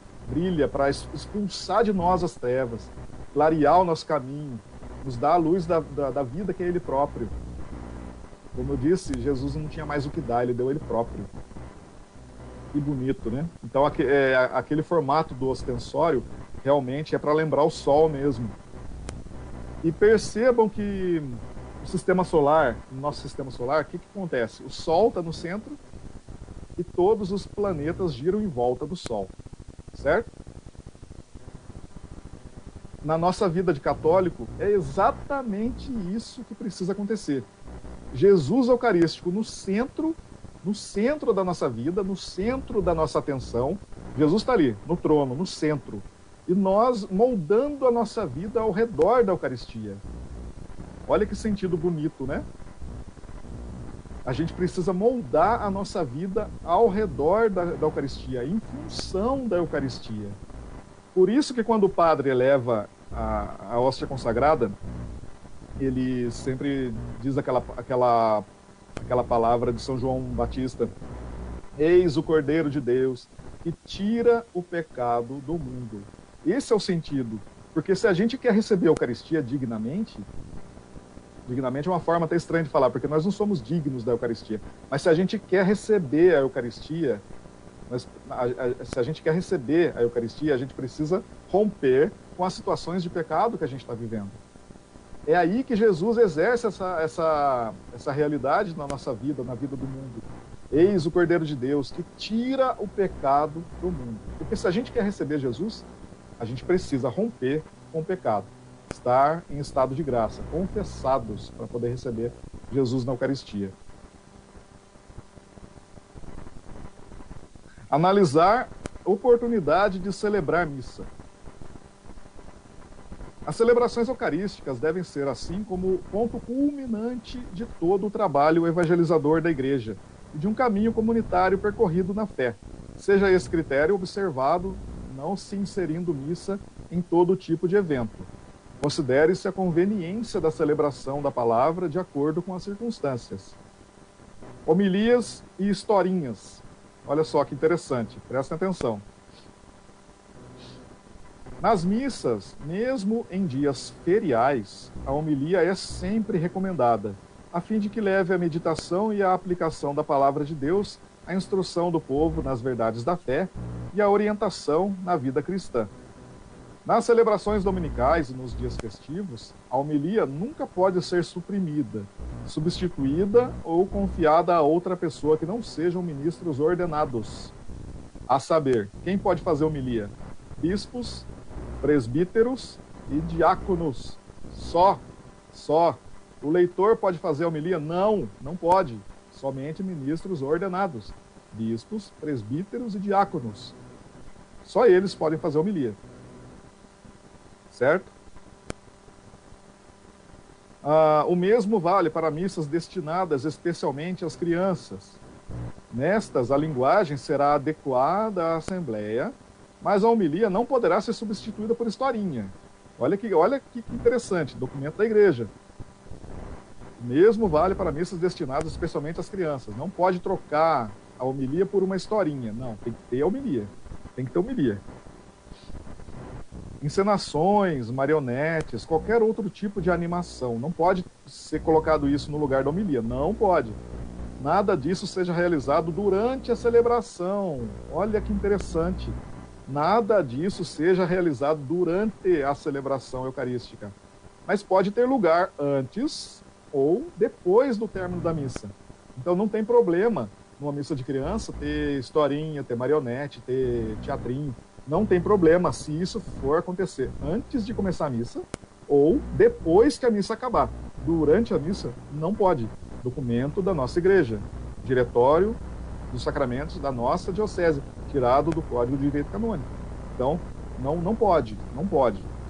para expulsar de nós as trevas, clarear o nosso caminho, nos dar a luz da vida que é Ele próprio. Como eu disse, Jesus não tinha mais o que dar, Ele deu Ele próprio. Que bonito, né? Então aquele formato do ostensório realmente é para lembrar o sol mesmo. E percebam que no nosso sistema solar, o que acontece? O Sol está no centro e todos os planetas giram em volta do Sol, certo? Na nossa vida de católico, é exatamente isso que precisa acontecer. Jesus Eucarístico no centro da nossa vida, no centro da nossa atenção. Jesus está ali, no trono, no centro. E nós moldando a nossa vida ao redor da Eucaristia. Olha que sentido bonito, né? A gente precisa moldar a nossa vida ao redor da Eucaristia, em função da Eucaristia. Por isso que quando o padre eleva a hóstia consagrada, ele sempre diz aquela palavra de São João Batista: eis o Cordeiro de Deus que tira o pecado do mundo. Esse é o sentido. Porque se a gente quer receber a Eucaristia dignamente é uma forma até estranha de falar, porque nós não somos dignos da Eucaristia. Mas se a gente quer receber a Eucaristia, se a gente quer receber a Eucaristia, a gente precisa romper com as situações de pecado que a gente está vivendo. É aí que Jesus exerce essa realidade na nossa vida, na vida do mundo. Eis o Cordeiro de Deus que tira o pecado do mundo. Porque se a gente quer receber Jesus, a gente precisa romper com o pecado, estar em estado de graça, confessados para poder receber Jesus na Eucaristia. Analisar a oportunidade de celebrar missa. As celebrações eucarísticas devem ser, assim, como o ponto culminante de todo o trabalho evangelizador da Igreja e de um caminho comunitário percorrido na fé. Seja esse critério observado, não se inserindo missa em todo tipo de evento. Considere-se a conveniência da celebração da palavra de acordo com as circunstâncias. Homilias e historinhas. Olha só que interessante, prestem atenção. Nas missas, mesmo em dias feriais, a homilia é sempre recomendada, a fim de que leve a meditação e a aplicação da palavra de Deus, a instrução do povo nas verdades da fé e a orientação na vida cristã. Nas celebrações dominicais e nos dias festivos, a homilia nunca pode ser suprimida, substituída ou confiada a outra pessoa que não sejam ministros ordenados. A saber, quem pode fazer homilia? Bispos, presbíteros e diáconos. Só. O leitor pode fazer homilia? Não pode. Somente ministros ordenados. Bispos, presbíteros e diáconos. Só eles podem fazer homilia. Certo? O mesmo vale para missas destinadas especialmente às crianças. Nestas, a linguagem será adequada à Assembleia, mas a homilia não poderá ser substituída por historinha. Olha que interessante, documento da Igreja. O mesmo vale para missas destinadas especialmente às crianças. Não pode trocar a homilia por uma historinha. Não, tem que ter a homilia. Tem que ter homilia. Encenações, marionetes, qualquer outro tipo de animação. Não pode ser colocado isso no lugar da homilia. Não pode. Nada disso seja realizado durante a celebração. Olha que interessante. Nada disso seja realizado durante a celebração eucarística. Mas pode ter lugar antes ou depois do término da missa. Então não tem problema numa missa de criança ter historinha, ter marionete, ter teatrinho. Não tem problema se isso for acontecer antes de começar a missa ou depois que a missa acabar. Durante a missa, não pode. Documento da nossa igreja. Diretório dos sacramentos da nossa diocese, tirado do Código de Direito Canônico. Então, não pode,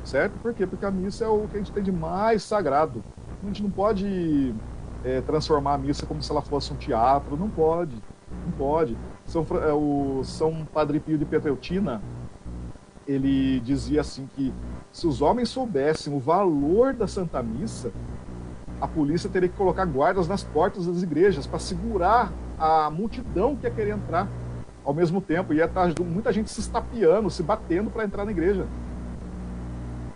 certo? Por quê? Porque a missa é o que a gente tem de mais sagrado. A gente não pode transformar a missa como se ela fosse um teatro, não pode. O São Padre Pio de Pietrelcina, ele dizia assim que se os homens soubessem o valor da Santa Missa, a polícia teria que colocar guardas nas portas das igrejas para segurar a multidão que ia querer entrar ao mesmo tempo. Ia estar muita gente se estapeando, se batendo para entrar na igreja.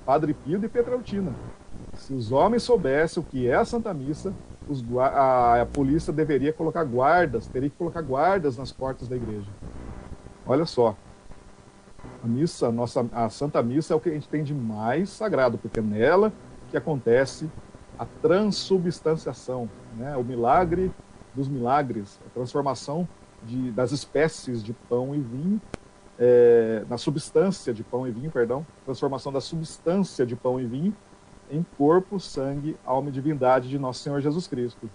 Padre Pio de Pietrelcina. Se os homens soubessem o que é a Santa Missa, a polícia teria que colocar guardas nas portas da igreja. Olha só. A Santa Missa é o que a gente tem de mais sagrado, porque é nela que acontece a transubstanciação, né? O milagre dos milagres, a transformação das espécies de pão e vinho, na substância de pão e vinho, transformação da substância de pão e vinho em corpo, sangue, alma e divindade de nosso Senhor Jesus Cristo.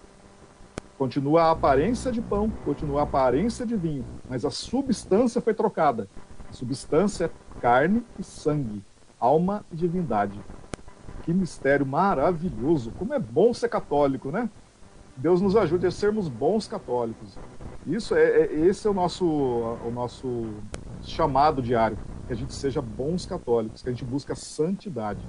Continua a aparência de pão, continua a aparência de vinho, mas a substância foi trocada. A substância é carne e sangue, alma e divindade. Que mistério maravilhoso! Como é bom ser católico, né? Deus nos ajude a sermos bons católicos. Esse é o nosso chamado diário, que a gente seja bons católicos, que a gente busque a santidade.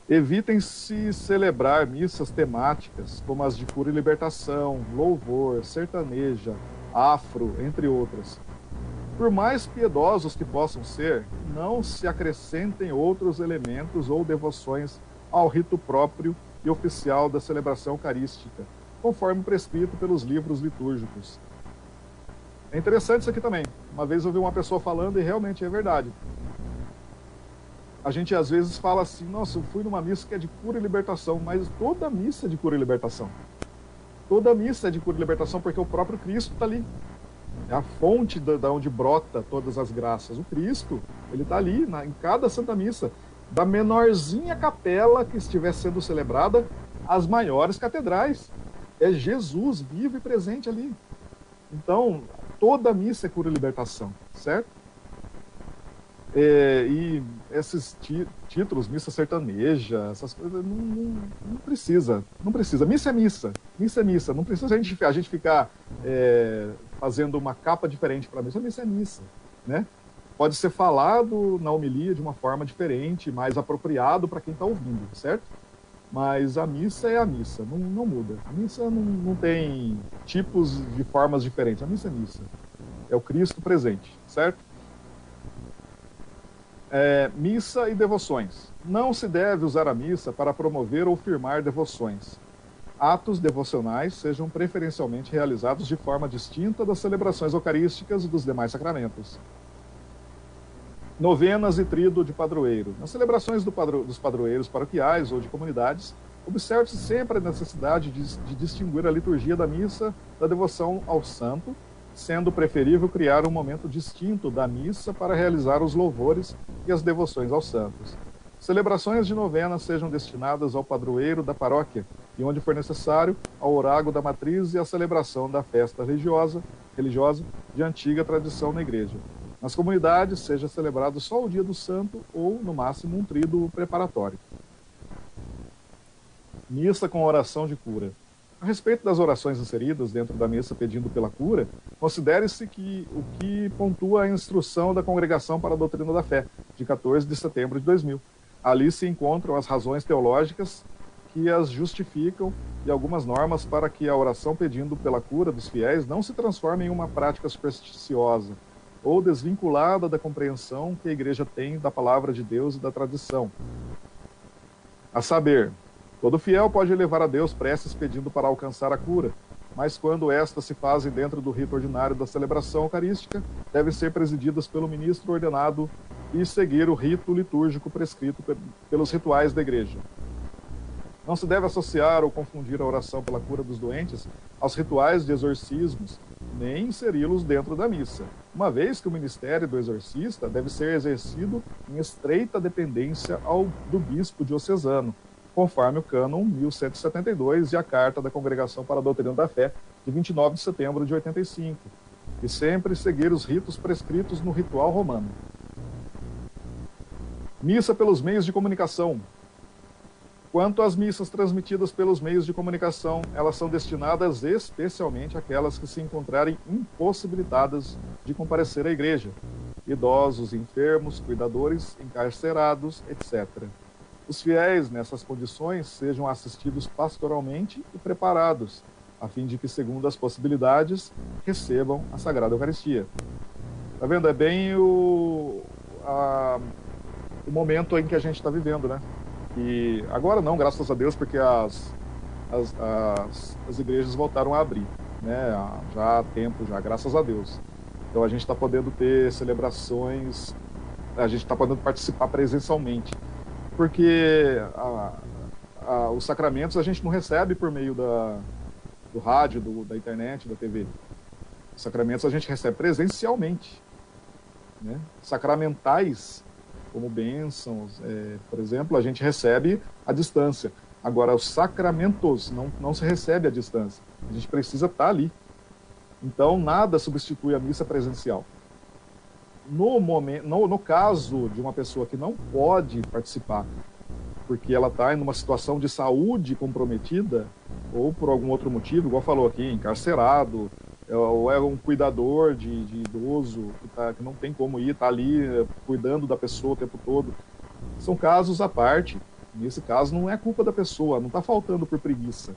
Evitem-se celebrar missas temáticas, como as de cura e libertação, louvor, sertaneja, afro, entre outras. Por mais piedosos que possam ser, não se acrescentem outros elementos ou devoções ao rito próprio e oficial da celebração eucarística, conforme prescrito pelos livros litúrgicos. É interessante isso aqui também. Uma vez eu ouvi uma pessoa falando e realmente é verdade. A gente às vezes fala assim, nossa, eu fui numa missa que é de cura e libertação, mas toda missa é de cura e libertação. Toda missa é de cura e libertação, porque o próprio Cristo está ali. É a fonte da onde brota todas as graças. O Cristo, ele está ali, em cada Santa Missa. Da menorzinha capela que estiver sendo celebrada, às maiores catedrais. É Jesus vivo e presente ali. Então, toda missa é cura e libertação, certo? E esses títulos, missa sertaneja, essas coisas, não precisa. Não precisa. Missa é missa. Missa é missa. Não precisa a gente ficar fazendo uma capa diferente para a missa. Missa é missa, né? Pode ser falado na homilia de uma forma diferente, mais apropriado para quem está ouvindo, certo? Mas a missa é a missa, não muda. A missa não tem tipos de formas diferentes. A missa é missa. É o Cristo presente, certo? Missa e devoções. Não se deve usar a missa para promover ou firmar devoções. Atos devocionais sejam preferencialmente realizados de forma distinta das celebrações eucarísticas e dos demais sacramentos. Novenas e tríduo de padroeiro. Nas celebrações dos padroeiros paroquiais ou de comunidades, observe-se sempre a necessidade de distinguir a liturgia da missa da devoção ao santo, sendo preferível criar um momento distinto da missa para realizar os louvores e as devoções aos santos. Celebrações de novena sejam destinadas ao padroeiro da paróquia e, onde for necessário, ao orágo da matriz e à celebração da festa religiosa de antiga tradição na igreja. Nas comunidades, seja celebrado só o dia do santo ou, no máximo, um tríduo preparatório. Missa com oração de cura. A respeito das orações inseridas dentro da missa pedindo pela cura, considere-se que o que pontua a instrução da Congregação para a Doutrina da Fé, de 14 de setembro de 2000. Ali se encontram as razões teológicas que as justificam e algumas normas para que a oração pedindo pela cura dos fiéis não se transforme em uma prática supersticiosa ou desvinculada da compreensão que a Igreja tem da palavra de Deus e da tradição. A saber, todo fiel pode elevar a Deus preces pedindo para alcançar a cura, mas quando estas se fazem dentro do rito ordinário da celebração eucarística, devem ser presididas pelo ministro ordenado e seguir o rito litúrgico prescrito pelos rituais da Igreja. Não se deve associar ou confundir a oração pela cura dos doentes aos rituais de exorcismos, nem inseri-los dentro da missa, uma vez que o ministério do exorcista deve ser exercido em estreita dependência do bispo diocesano, conforme o cânon 1172 e a Carta da Congregação para a Doutrina da Fé, de 29 de setembro de 85, e sempre seguir os ritos prescritos no ritual romano. Missa pelos meios de comunicação. Quanto às missas transmitidas pelos meios de comunicação, elas são destinadas especialmente àquelas que se encontrarem impossibilitadas de comparecer à igreja, idosos, enfermos, cuidadores, encarcerados, etc. Os fiéis, nessas condições, sejam assistidos pastoralmente e preparados, a fim de que, segundo as possibilidades, recebam a Sagrada Eucaristia. Tá vendo? É bem o momento em que a gente está vivendo, né? E agora não, graças a Deus, porque as igrejas voltaram a abrir, né? Já há tempo, já, graças a Deus. Então a gente está podendo ter celebrações, a gente está podendo participar presencialmente, porque os sacramentos a gente não recebe por meio do rádio, da internet, da TV. Os sacramentos a gente recebe presencialmente, né? Sacramentais, como bênçãos, por exemplo, a gente recebe à distância. Agora, os sacramentos não se recebe à distância. A gente precisa estar ali. Então, nada substitui a missa presencial. No caso de uma pessoa que não pode participar, porque ela está em uma situação de saúde comprometida, ou por algum outro motivo, igual falou aqui, encarcerado, ou é um cuidador de idoso que não tem como ir, está ali cuidando da pessoa o tempo todo. São casos à parte. Nesse caso não é culpa da pessoa, não está faltando por preguiça.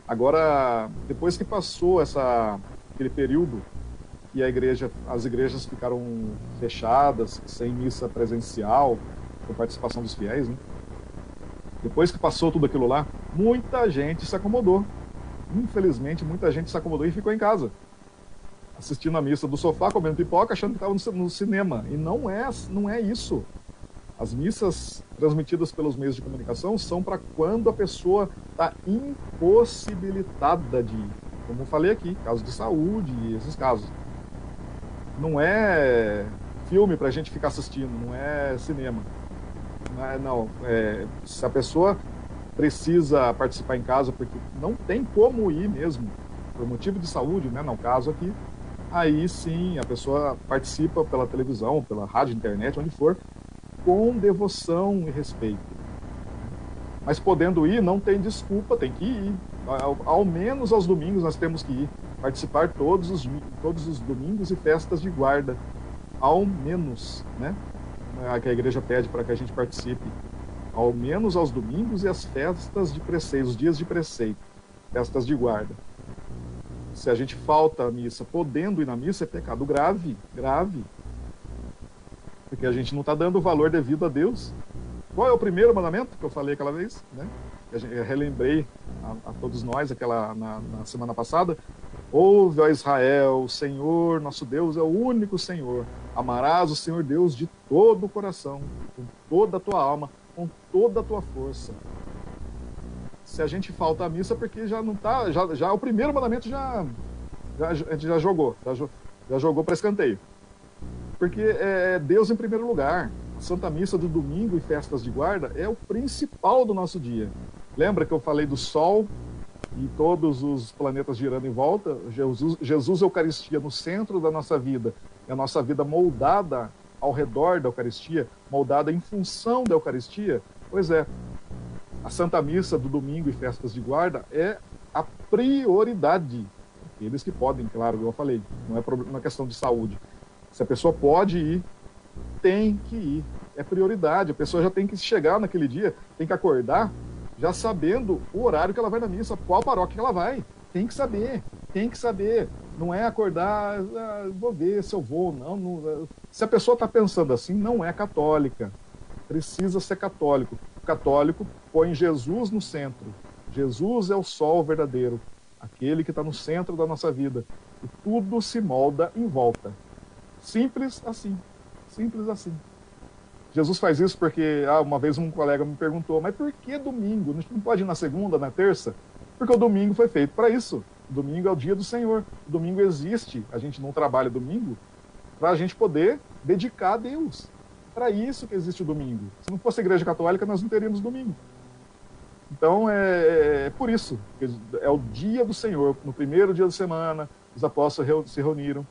Agora, depois que passou aquele período que as igrejas ficaram fechadas, sem missa presencial, com participação dos fiéis, né? Depois que passou tudo aquilo lá, muita gente se acomodou. Infelizmente, muita gente se acomodou e ficou em casa, assistindo a missa do sofá, comendo pipoca, achando que estava no cinema. E não é isso. As missas transmitidas pelos meios de comunicação são para quando a pessoa está impossibilitada de ir. Como eu falei aqui, casos de saúde e esses casos. Não é filme para a gente ficar assistindo, não é cinema. Se a pessoa precisa participar em casa porque não tem como ir mesmo, por motivo de saúde, né, no caso aqui, aí sim a pessoa participa pela televisão, pela rádio, internet, onde for, com devoção e respeito. Mas podendo ir, não tem desculpa, tem que ir. Ao menos aos domingos nós temos que ir. Participar todos os domingos e festas de guarda. Ao menos, né? Que a igreja pede para que a gente participe. Ao menos aos domingos e as festas de preceito, os dias de preceito. Festas de guarda. Se a gente falta à missa, podendo ir na missa, é pecado grave, grave. Porque a gente não está dando o valor devido a Deus. Qual é o primeiro mandamento que eu falei aquela vez? Né? Eu relembrei a todos nós na semana passada. Ouve, ó Israel, o Senhor, nosso Deus, é o único Senhor. Amarás o Senhor Deus de todo o coração, com toda a tua alma, com toda a tua força. Se a gente falta a missa, porque já não está, já o primeiro mandamento a gente já jogou para escanteio. Porque é Deus em primeiro lugar. A Santa Missa do domingo e festas de guarda é o principal do nosso dia. Lembra que eu falei do Sol e todos os planetas girando em volta? Jesus Eucaristia no centro da nossa vida. E a nossa vida moldada ao redor da Eucaristia, moldada em função da Eucaristia. Pois é, a Santa Missa do domingo e festas de guarda é a prioridade. Aqueles que podem, claro, como eu falei, não é uma questão de saúde. Se a pessoa pode ir, tem que ir. É prioridade. A pessoa já tem que chegar naquele dia, tem que acordar, já sabendo o horário que ela vai na missa, qual paróquia que ela vai. Tem que saber, tem que saber. Não é acordar, vou ver se eu vou, não. Se a pessoa está pensando assim, não é católica. Precisa ser católico. O católico põe Jesus no centro. Jesus é o sol verdadeiro, aquele que está no centro da nossa vida. E tudo se molda em volta. Simples assim. Simples assim. Jesus faz isso porque uma vez um colega me perguntou, mas por que domingo? A gente não pode ir na segunda, na terça? Porque o domingo foi feito para isso. O domingo é o dia do Senhor. O domingo existe. A gente não trabalha domingo para a gente poder dedicar a Deus. Para isso que existe o domingo. Se não fosse a igreja católica, nós não teríamos domingo. Então, é por isso. É o dia do Senhor. No primeiro dia da semana, os apóstolos se reuniram.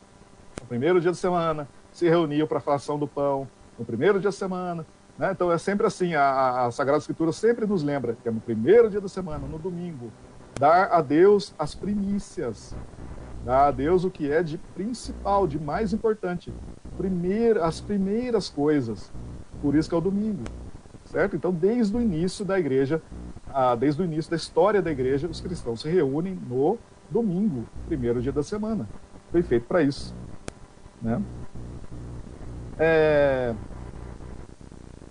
No primeiro dia da semana, se reuniam para a fração do pão. No primeiro dia da semana. Né? Então, é sempre assim. A Sagrada Escritura sempre nos lembra que é no primeiro dia da semana, no domingo, dar a Deus as primícias. Dar a Deus o que é de principal, de mais importante. As primeiras coisas. Por isso que é o domingo. Certo? Então, desde o início da igreja, desde o início da história da igreja, os cristãos se reúnem no domingo, primeiro dia da semana. Foi feito para isso. Né?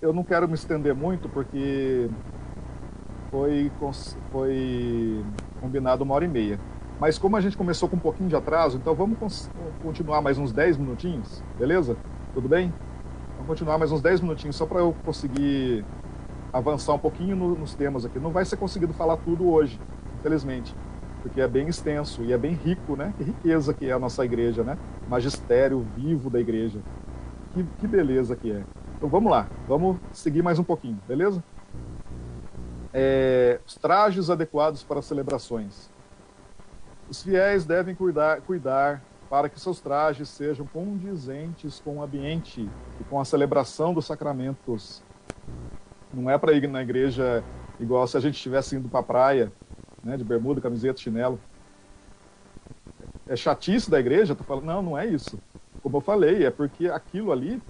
Eu não quero me estender muito, porque foi combinado 1h30. Mas como a gente começou com um pouquinho de atraso, então vamos continuar mais uns 10 minutinhos, beleza? Tudo bem? Vamos continuar mais uns 10 minutinhos, só para eu conseguir avançar um pouquinho nos temas aqui. Não vai ser conseguido falar tudo hoje, infelizmente, porque é bem extenso e é bem rico, né? Que riqueza que é a nossa igreja, né? Magistério vivo da igreja. Que beleza que é. Então vamos lá, vamos seguir mais um pouquinho, beleza? Os trajes adequados para as celebrações. Os fiéis devem cuidar para que seus trajes sejam condizentes com o ambiente e com a celebração dos sacramentos. Não é para ir na igreja igual se a gente estivesse indo para a praia, né, de bermuda, camiseta, chinelo. É chatice da igreja? Tô falando, não é isso. Como eu falei, é porque aquilo ali,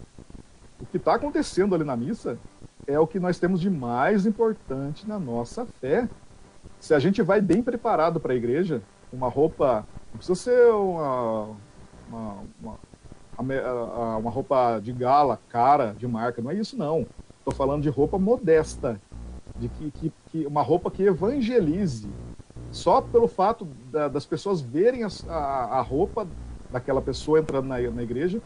o que está acontecendo ali na missa, é o que nós temos de mais importante na nossa fé. Se a gente vai bem preparado para a igreja, uma roupa, não precisa ser uma roupa de gala, cara, de marca, não é isso não. Estou falando de roupa modesta, de uma roupa que evangelize. Só pelo fato das pessoas verem a roupa daquela pessoa entrando na igreja,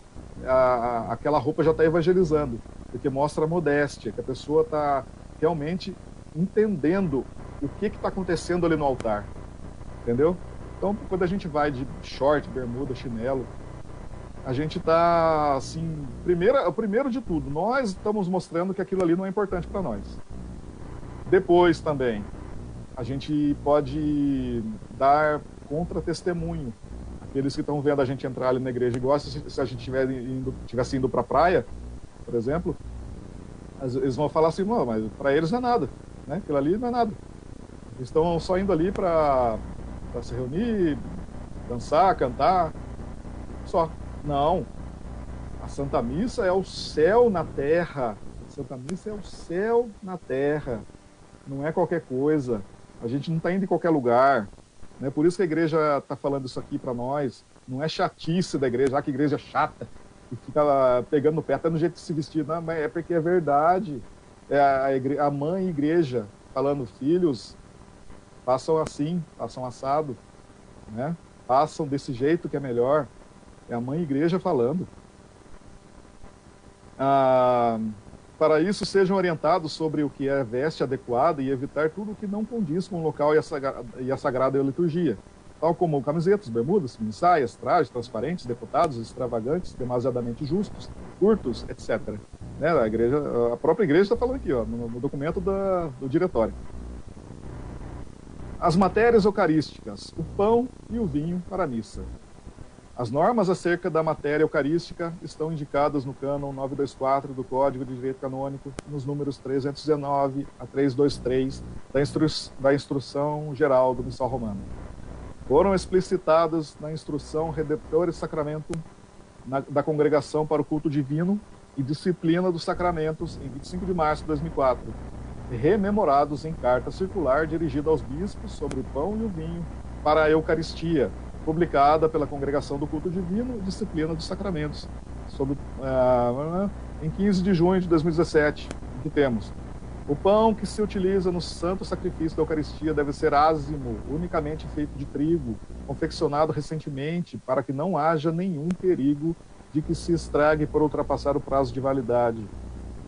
aquela roupa já está evangelizando. porque mostra a modéstia, que a pessoa está realmente entendendo o que está acontecendo ali no altar, entendeu? Então, quando a gente vai de short, bermuda, chinelo, a gente está, assim, primeiro de tudo, nós estamos mostrando que aquilo ali não é importante para nós. Depois também, a gente pode dar contra-testemunho. Aqueles que estão vendo a gente entrar ali na igreja, igual se a gente tivesse indo para a praia, por exemplo, eles vão falar assim, não, mas para eles não é nada, né? Aquilo ali não é nada. Eles estão só indo ali para se reunir, dançar, cantar, só. Não. A Santa Missa é o céu na terra. A Santa Missa é o céu na terra. Não é qualquer coisa. A gente não está indo em qualquer lugar. Né? Por isso que a igreja está falando isso aqui para nós. Não é chatice da igreja, que igreja chata, e fica pegando no pé, até no jeito de se vestir. Não, mas é porque é verdade. É a mãe igreja falando, filhos, façam assim, façam assado, né? Façam desse jeito que é melhor. É a mãe igreja falando. Para isso, sejam orientados sobre o que é veste adequada e evitar tudo o que não condiz com o local e a sagrada liturgia, tal como camisetas, bermudas, saias, trajes transparentes, deputados extravagantes, demasiadamente justos, curtos, etc. Né? A própria igreja está falando aqui, ó, no documento do diretório. As matérias eucarísticas, o pão e o vinho para a missa. As normas acerca da matéria eucarística estão indicadas no cânon 924 do Código de Direito Canônico, nos números 319 a 323 da Instrução Geral do Missal Romano. Foram explicitadas na Instrução Redemptoris Sacramentum da Congregação para o Culto Divino e Disciplina dos Sacramentos, em 25 de março de 2004, rememorados em carta circular dirigida aos bispos sobre o pão e o vinho para a Eucaristia, publicada pela Congregação do Culto Divino e Disciplina dos Sacramentos, em 15 de junho de 2017, que temos: o pão que se utiliza no santo sacrifício da Eucaristia deve ser ázimo, unicamente feito de trigo, confeccionado recentemente, para que não haja nenhum perigo de que se estrague por ultrapassar o prazo de validade.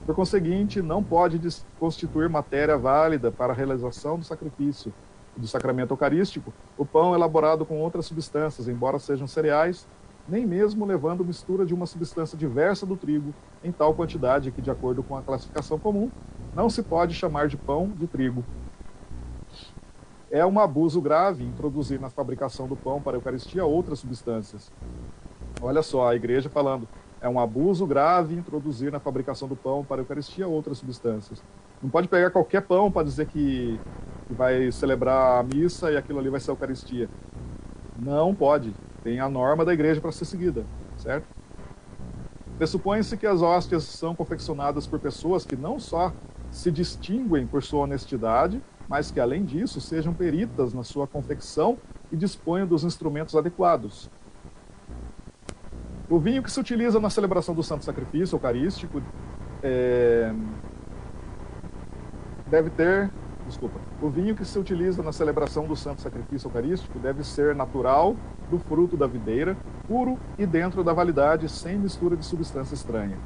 Por conseguinte, não pode constituir matéria válida para a realização do sacrifício do sacramento eucarístico o pão elaborado com outras substâncias, embora sejam cereais, nem mesmo levando mistura de uma substância diversa do trigo em tal quantidade que, de acordo com a classificação comum, não se pode chamar de pão de trigo. É um abuso grave introduzir na fabricação do pão para a Eucaristia outras substâncias. Olha só, a igreja falando, é um abuso grave introduzir na fabricação do pão para a Eucaristia outras substâncias. Não pode pegar qualquer pão para dizer que vai celebrar a missa e aquilo ali vai ser a Eucaristia. Não pode. Tem a norma da igreja para ser seguida, certo? Pressupõe-se que as hóstias são confeccionadas por pessoas que não só se distinguem por sua honestidade, mas que, além disso, sejam peritas na sua confecção e disponham dos instrumentos adequados. O vinho que se utiliza na celebração do Santo Sacrifício Eucarístico o vinho que se utiliza na celebração do Santo Sacrifício Eucarístico deve ser natural, do fruto da videira, puro e dentro da validade, sem mistura de substância estranha.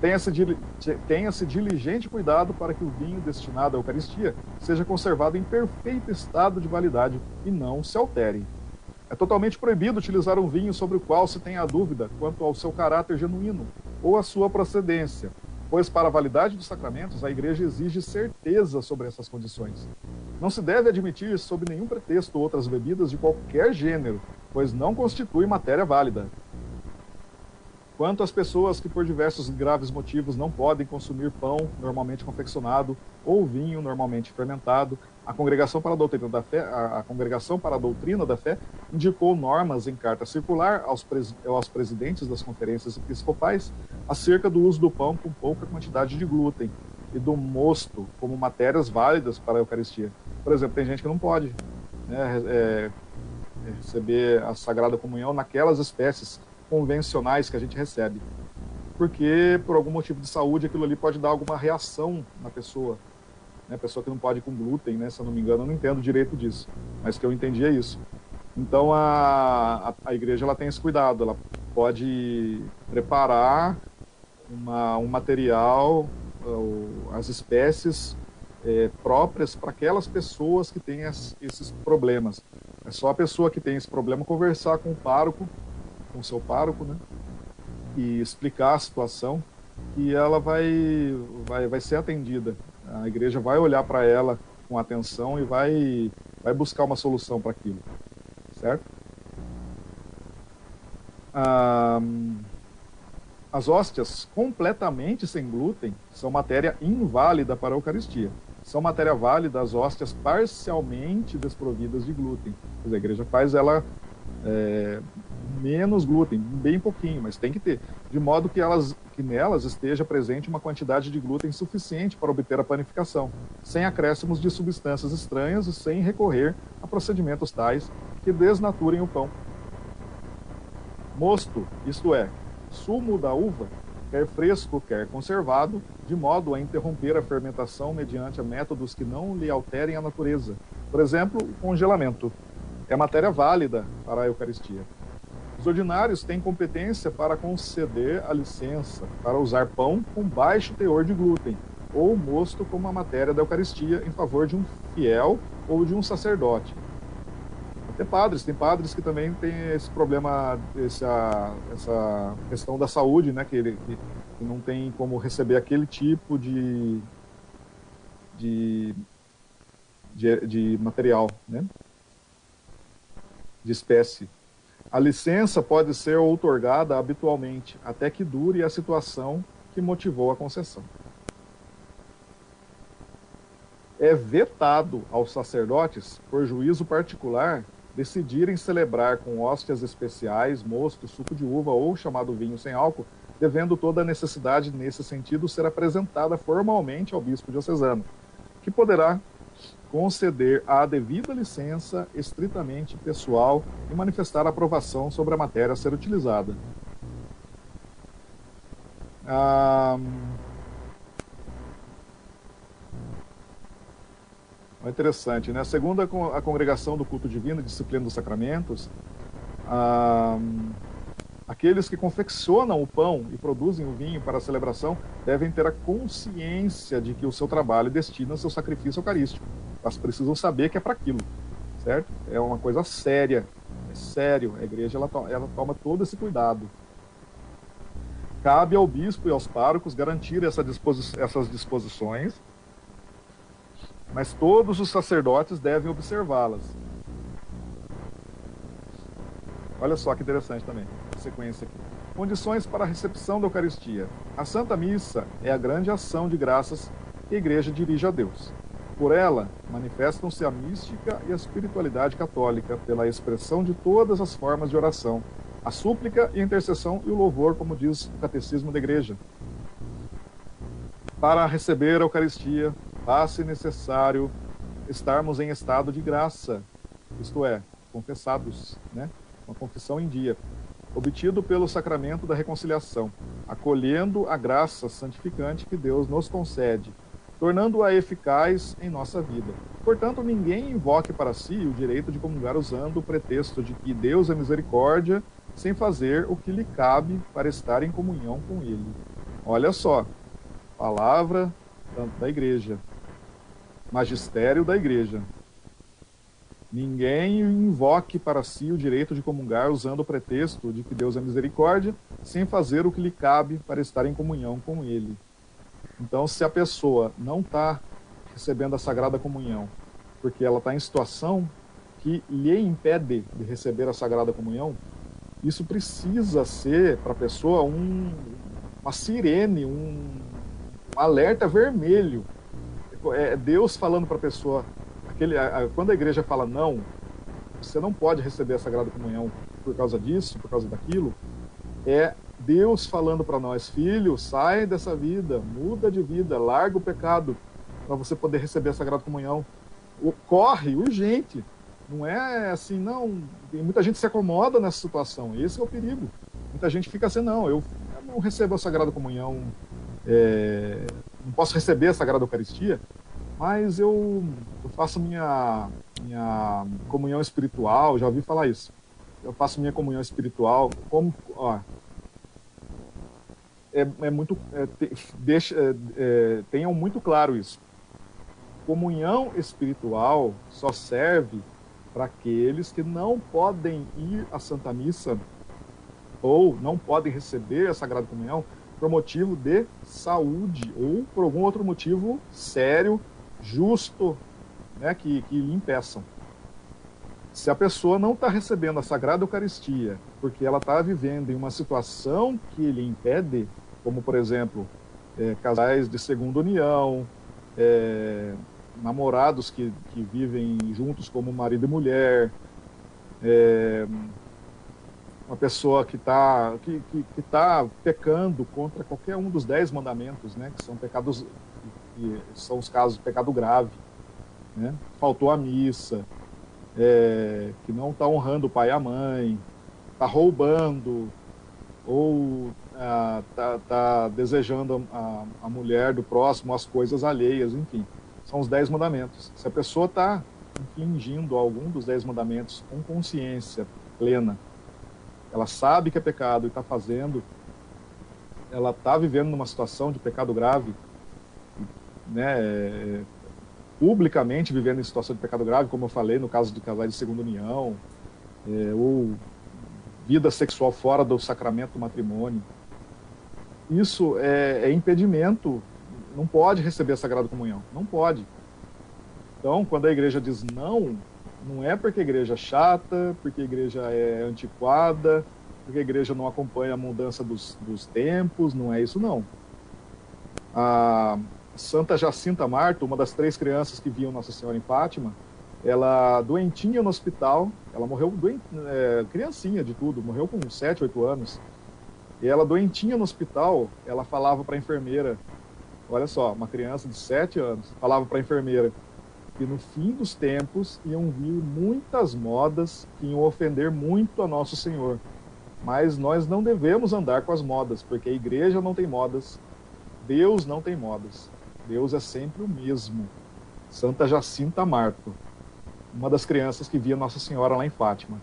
Tenha-se diligente cuidado para que o vinho destinado à Eucaristia seja conservado em perfeito estado de validade e não se altere. É totalmente proibido utilizar um vinho sobre o qual se tenha dúvida quanto ao seu caráter genuíno ou à sua procedência, pois para a validade dos sacramentos a Igreja exige certeza sobre essas condições. Não se deve admitir sob nenhum pretexto outras bebidas de qualquer gênero, pois não constitui matéria válida. Quanto às pessoas que por diversos graves motivos não podem consumir pão normalmente confeccionado ou vinho normalmente fermentado, a Congregação para a Doutrina da Fé indicou normas em carta circular aos presidentes das conferências episcopais acerca do uso do pão com pouca quantidade de glúten e do mosto como matérias válidas para a Eucaristia. Por exemplo, tem gente que não pode, né, receber a Sagrada Comunhão naquelas espécies convencionais que a gente recebe, porque por algum motivo de saúde aquilo ali pode dar alguma reação na pessoa, né? Pessoa que não pode com glúten, né? Se eu não me engano, eu não entendo direito disso, mas que eu entendi é isso. Então a igreja ela tem esse cuidado, ela pode preparar um material, as espécies próprias para aquelas pessoas que têm esses problemas. É só a pessoa que tem esse problema conversar com o pároco, com o seu pároco, né? E explicar a situação, e ela vai ser atendida. A igreja vai olhar para ela com atenção e vai buscar uma solução para aquilo, certo? As hóstias completamente sem glúten são matéria inválida para a Eucaristia. São matéria válida as hóstias parcialmente desprovidas de glúten. Quer dizer, a igreja faz ela menos glúten, bem pouquinho, mas tem que ter, de modo que nelas esteja presente uma quantidade de glúten suficiente para obter a panificação, sem acréscimos de substâncias estranhas e sem recorrer a procedimentos tais que desnaturem o pão. Mosto, isto é, sumo da uva, quer fresco, quer conservado, de modo a interromper a fermentação mediante métodos que não lhe alterem a natureza. Por exemplo, o congelamento. É matéria válida para a Eucaristia. Os ordinários têm competência para conceder a licença para usar pão com baixo teor de glúten, ou mosto como a matéria da Eucaristia em favor de um fiel ou de um sacerdote. Tem padres que também têm esse problema, essa questão da saúde, né, que não tem como receber aquele tipo de material, né, de espécie. A licença pode ser outorgada habitualmente, até que dure a situação que motivou a concessão. É vetado aos sacerdotes, por juízo particular, decidirem celebrar com hóstias especiais, mosto, suco de uva ou chamado vinho sem álcool, devendo toda a necessidade nesse sentido ser apresentada formalmente ao bispo diocesano, que poderá conceder a devida licença estritamente pessoal e manifestar aprovação sobre a matéria a ser utilizada. É interessante, né? Segundo a Congregação do Culto Divino e Disciplina dos Sacramentos, aqueles que confeccionam o pão e produzem o vinho para a celebração devem ter a consciência de que o seu trabalho destina seu sacrifício eucarístico. Mas precisam saber que é para aquilo, certo? É uma coisa séria, é sério. A igreja ela toma todo esse cuidado. Cabe ao bispo e aos párocos garantir essas disposições, mas todos os sacerdotes devem observá-las. Olha só que interessante também, a sequência aqui. Condições para a recepção da Eucaristia. A Santa Missa é a grande ação de graças que a Igreja dirige a Deus. Por ela, manifestam-se a mística e a espiritualidade católica pela expressão de todas as formas de oração, a súplica e a intercessão e o louvor, como diz o Catecismo da Igreja. Para receber a Eucaristia, faz-se necessário estarmos em estado de graça, isto é, confessados, né? Uma confissão em dia, obtido pelo sacramento da reconciliação, acolhendo a graça santificante que Deus nos concede, tornando-a eficaz em nossa vida. Portanto, ninguém invoque para si o direito de comungar usando o pretexto de que Deus é misericórdia, sem fazer o que lhe cabe para estar em comunhão com Ele. Olha só, palavra tanto da Igreja, magistério da Igreja. Ninguém invoque para si o direito de comungar usando o pretexto de que Deus é misericórdia, sem fazer o que lhe cabe para estar em comunhão com Ele. Então, se a pessoa não está recebendo a Sagrada Comunhão, porque ela está em situação que lhe impede de receber a Sagrada Comunhão, isso precisa ser para a pessoa uma sirene, um alerta vermelho. É Deus falando para a pessoa, quando a igreja fala não, você não pode receber a Sagrada Comunhão por causa disso, por causa daquilo, é Deus falando para nós, filho, sai dessa vida, muda de vida, larga o pecado, para você poder receber a Sagrada Comunhão. Corre, urgente. Não é assim, não. Muita gente se acomoda nessa situação, esse é o perigo. Muita gente fica assim, não, eu não recebo a Sagrada Comunhão, não posso receber a Sagrada Eucaristia, mas eu faço minha comunhão espiritual, já ouvi falar isso. Eu faço minha comunhão espiritual, tenham muito claro isso. Comunhão espiritual só serve para aqueles que não podem ir à Santa Missa ou não podem receber a Sagrada Comunhão por motivo de saúde ou por algum outro motivo sério, justo, né, que lhe impeçam. Se a pessoa não está recebendo a Sagrada Eucaristia porque ela está vivendo em uma situação que lhe impede, como, por exemplo, casais de segunda união, namorados que vivem juntos como marido e mulher, uma pessoa que está pecando contra qualquer um dos 10 mandamentos, né, que são pecados, que são os casos de pecado grave, né? Faltou a missa, que não está honrando o pai e a mãe, está roubando, ou está desejando a mulher do próximo as coisas alheias, enfim. São os 10 mandamentos. Se a pessoa está infringindo algum dos 10 mandamentos com consciência plena, ela sabe que é pecado e está fazendo, ela está vivendo numa situação de pecado grave, né, publicamente vivendo em situação de pecado grave, como eu falei, no caso de casais de segunda união, ou vida sexual fora do sacramento do matrimônio. Isso é impedimento, não pode receber a Sagrada Comunhão, não pode. Então, quando a igreja diz não, não é porque a igreja é chata, porque a igreja é antiquada, porque a igreja não acompanha a mudança dos tempos, não é isso não. A Santa Jacinta Marto, uma das 3 crianças que viam Nossa Senhora em Fátima, ela doentinha no hospital, ela morreu criancinha de tudo, morreu com 7, 8 anos, e ela doentinha no hospital, ela falava para a enfermeira, olha só, uma criança de 7 anos, falava para a enfermeira que no fim dos tempos iam vir muitas modas que iam ofender muito a Nosso Senhor, mas nós não devemos andar com as modas, porque a igreja não tem modas, Deus não tem modas, Deus é sempre o mesmo. Santa Jacinta Marto, uma das crianças que via Nossa Senhora lá em Fátima.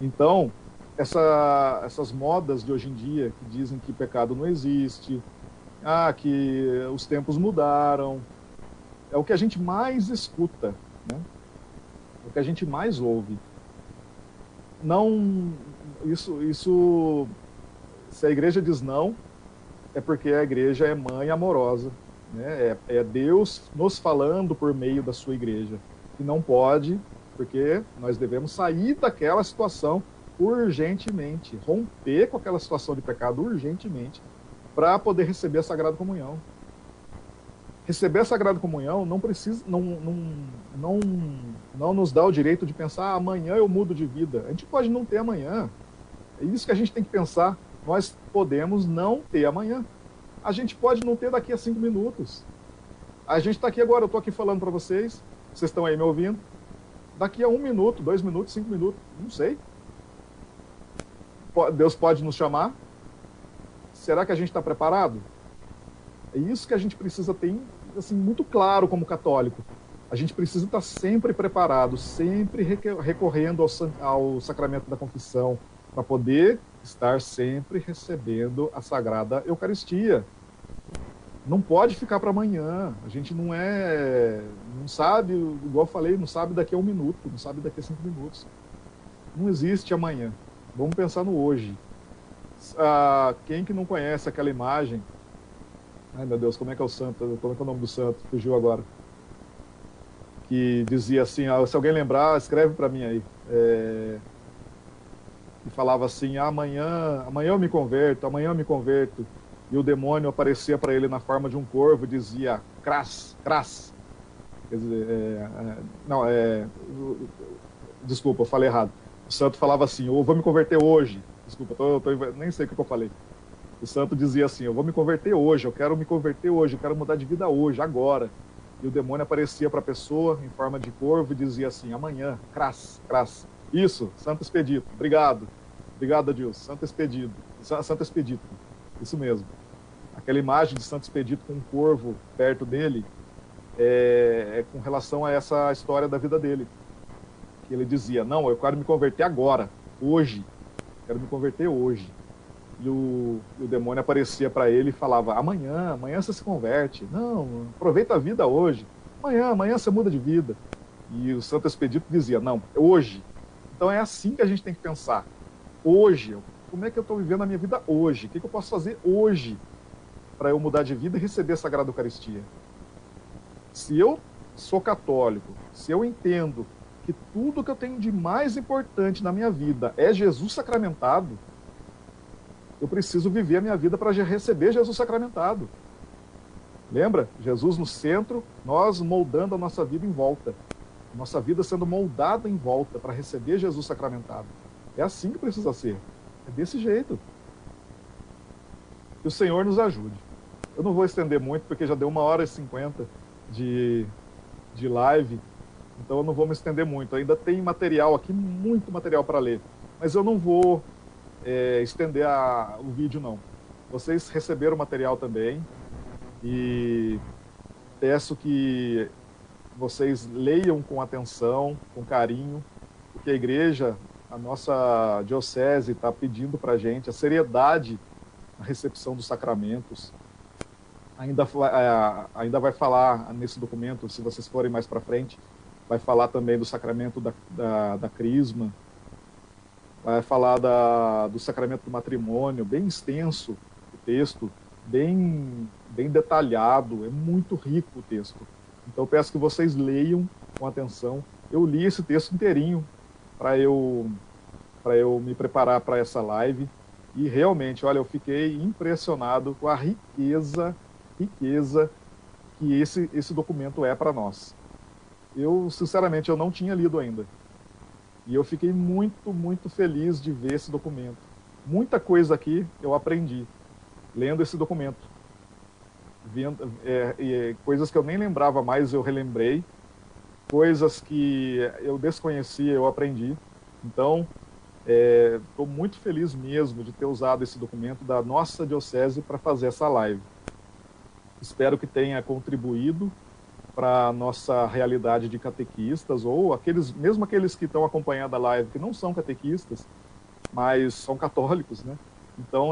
Então, essas modas de hoje em dia, que dizem que pecado não existe, que os tempos mudaram, é o que a gente mais escuta, né? É o que a gente mais ouve. Não, isso, se a igreja diz não, é porque a igreja é mãe amorosa, né? É Deus nos falando por meio da sua igreja. E não pode, porque nós devemos sair daquela situação urgentemente, romper com aquela situação de pecado urgentemente, para poder receber a Sagrada Comunhão. Receber a Sagrada Comunhão não precisa, não nos dá o direito de pensar amanhã eu mudo de vida. A gente pode não ter amanhã. É isso que a gente tem que pensar. Nós podemos não ter amanhã. A gente pode não ter daqui a 5 minutos. A gente está aqui agora, eu estou aqui falando para vocês, vocês estão aí me ouvindo. Daqui a 1 minuto, 2 minutos, 5 minutos, não sei. Deus pode nos chamar. Será que a gente está preparado? É isso que a gente precisa ter assim, muito claro como católico. A gente precisa estar sempre preparado, sempre recorrendo ao sacramento da confissão, para poder estar sempre recebendo a Sagrada Eucaristia. Não pode ficar para amanhã. A gente não sabe, igual eu falei, não sabe daqui a 1 minuto, não sabe daqui a 5 minutos. Não existe amanhã. Vamos pensar no hoje. Quem que não conhece aquela imagem? Ai, meu Deus, como é que é o santo? Como é que é o nome do santo? Fugiu agora. Que dizia assim, se alguém lembrar, escreve para mim aí. Que falava assim, amanhã eu me converto, amanhã eu me converto. E o demônio aparecia para ele na forma de um corvo e dizia, cras, cras. Quer dizer, desculpa, eu falei errado. O santo falava assim, eu vou me converter hoje. Desculpa, nem sei o que eu falei. O santo dizia assim, eu vou me converter hoje, eu quero me converter hoje, eu quero mudar de vida hoje, agora. E o demônio aparecia para a pessoa em forma de corvo e dizia assim, amanhã, cras, cras. Isso, Santo Expedito, obrigado. Obrigado a Deus, Santo Expedito. Santo Expedito, isso mesmo. Aquela imagem de Santo Expedito com um corvo perto dele é com relação a essa história da vida dele. Que ele dizia, não, eu quero me converter agora, hoje. Quero me converter hoje. e o demônio aparecia para ele e falava: amanhã você se converte, não, aproveita a vida hoje, amanhã você muda de vida. E o Santo Expedito dizia: não, hoje. Então é assim que a gente tem que pensar, hoje. Como é que eu estou vivendo a minha vida hoje? O que eu posso fazer hoje para eu mudar de vida e receber a Sagrada Eucaristia? Se eu sou católico, se eu entendo que tudo que eu tenho de mais importante na minha vida é Jesus sacramentado, eu preciso viver a minha vida para receber Jesus sacramentado. Lembra? Jesus no centro, nós moldando a nossa vida em volta. Nossa vida sendo moldada em volta para receber Jesus sacramentado. É assim que precisa ser. É desse jeito. Que o Senhor nos ajude. Eu não vou estender muito, porque já deu 1h50 de live, então eu não vou me estender muito. Ainda tem material aqui, muito material para ler, mas eu não vou estender o vídeo, não. Vocês receberam o material também, e peço que vocês leiam com atenção, com carinho, porque a igreja, a nossa diocese, está pedindo para a gente a seriedade na recepção dos sacramentos. Ainda vai falar nesse documento, se vocês forem mais para frente, vai falar também do sacramento da crisma, vai falar do sacramento do matrimônio, bem extenso o texto, bem detalhado, é muito rico o texto. Então eu peço que vocês leiam com atenção. Eu li esse texto inteirinho para eu me preparar para essa live, e realmente, olha, eu fiquei impressionado com a riqueza que esse documento é para nós. Eu, sinceramente, eu não tinha lido ainda. E eu fiquei muito, muito feliz de ver esse documento. Muita coisa aqui eu aprendi lendo esse documento. Coisas que eu nem lembrava mais, eu relembrei. Coisas que eu desconhecia, eu aprendi. Então, estou muito feliz mesmo de ter usado esse documento da nossa diocese para fazer essa live. Espero que tenha contribuído para a nossa realidade de catequistas, ou mesmo aqueles que estão acompanhando a live, que não são catequistas, mas são católicos, né? Então,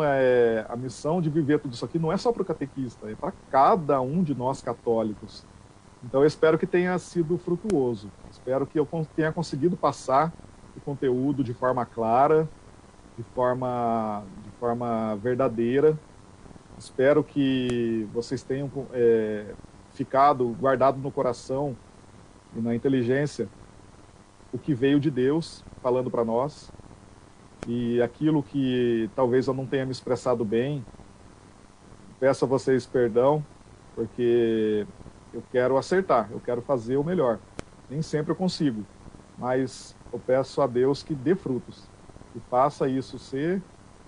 a missão de viver tudo isso aqui não é só para o catequista, é para cada um de nós católicos. Então, eu espero que tenha sido frutuoso. Espero que eu tenha conseguido passar o conteúdo de forma clara, de forma verdadeira. Espero que vocês tenham ficado guardado no coração e na inteligência o que veio de Deus falando para nós, e aquilo que talvez eu não tenha me expressado bem, peço a vocês perdão, porque eu quero acertar, eu quero fazer o melhor. Nem sempre eu consigo, mas eu peço a Deus que dê frutos, que faça isso ser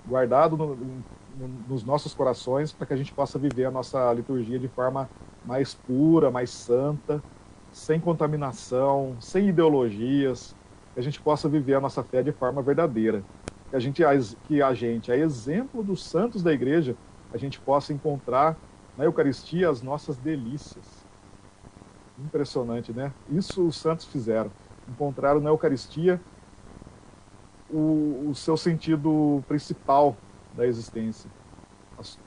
guardado nos nossos corações, para que a gente possa viver a nossa liturgia de forma mais pura, mais santa, sem contaminação, sem ideologias, que a gente possa viver a nossa fé de forma verdadeira. Que a gente, a exemplo dos santos da igreja, a gente possa encontrar na Eucaristia as nossas delícias. Impressionante, né? Isso os santos fizeram. Encontraram na Eucaristia o seu sentido principal da existência.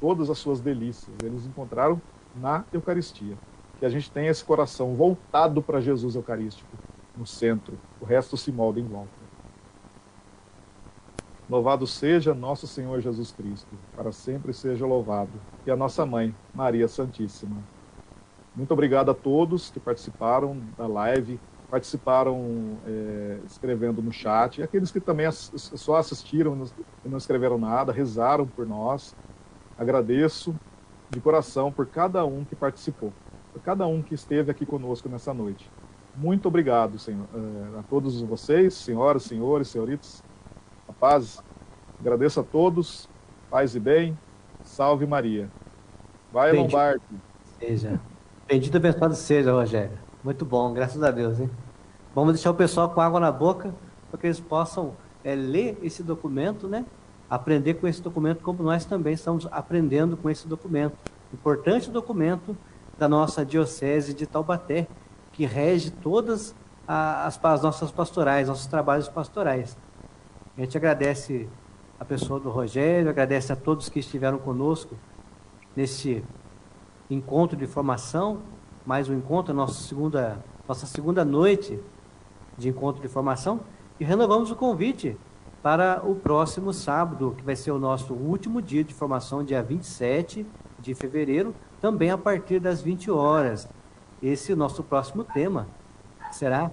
Todas as suas delícias, eles encontraram na Eucaristia. Que a gente tenha esse coração voltado para Jesus Eucarístico, no centro. O resto se molda em volta. Louvado seja nosso Senhor Jesus Cristo, para sempre seja louvado. E a nossa Mãe, Maria Santíssima. Muito obrigado a todos que participaram da live, participaram escrevendo no chat, e aqueles que também só assistiram e não escreveram nada, rezaram por nós. Agradeço de coração por cada um que participou, por cada um que esteve aqui conosco nessa noite. Muito obrigado, Senhor, a todos vocês, senhoras, senhores, senhoritas. A paz, agradeço a todos, paz e bem, salve Maria. Vai, Lombardi. Seja. Bendito e abençoado seja, Rogério. Muito bom, graças a Deus, hein? Vamos deixar o pessoal com água na boca, para que eles possam ler esse documento, né? Aprender com esse documento, como nós também estamos aprendendo com esse documento. Importante documento da nossa Diocese de Taubaté, que rege todas as nossas pastorais, nossos trabalhos pastorais. A gente agradece a pessoa do Rogério, agradece a todos que estiveram conosco nesse encontro de formação, mais um encontro, nossa segunda noite de encontro de formação, e renovamos o convite para o próximo sábado, que vai ser o nosso último dia de formação, dia 27 de fevereiro, também a partir das 20 horas. Esse é o nosso próximo tema, será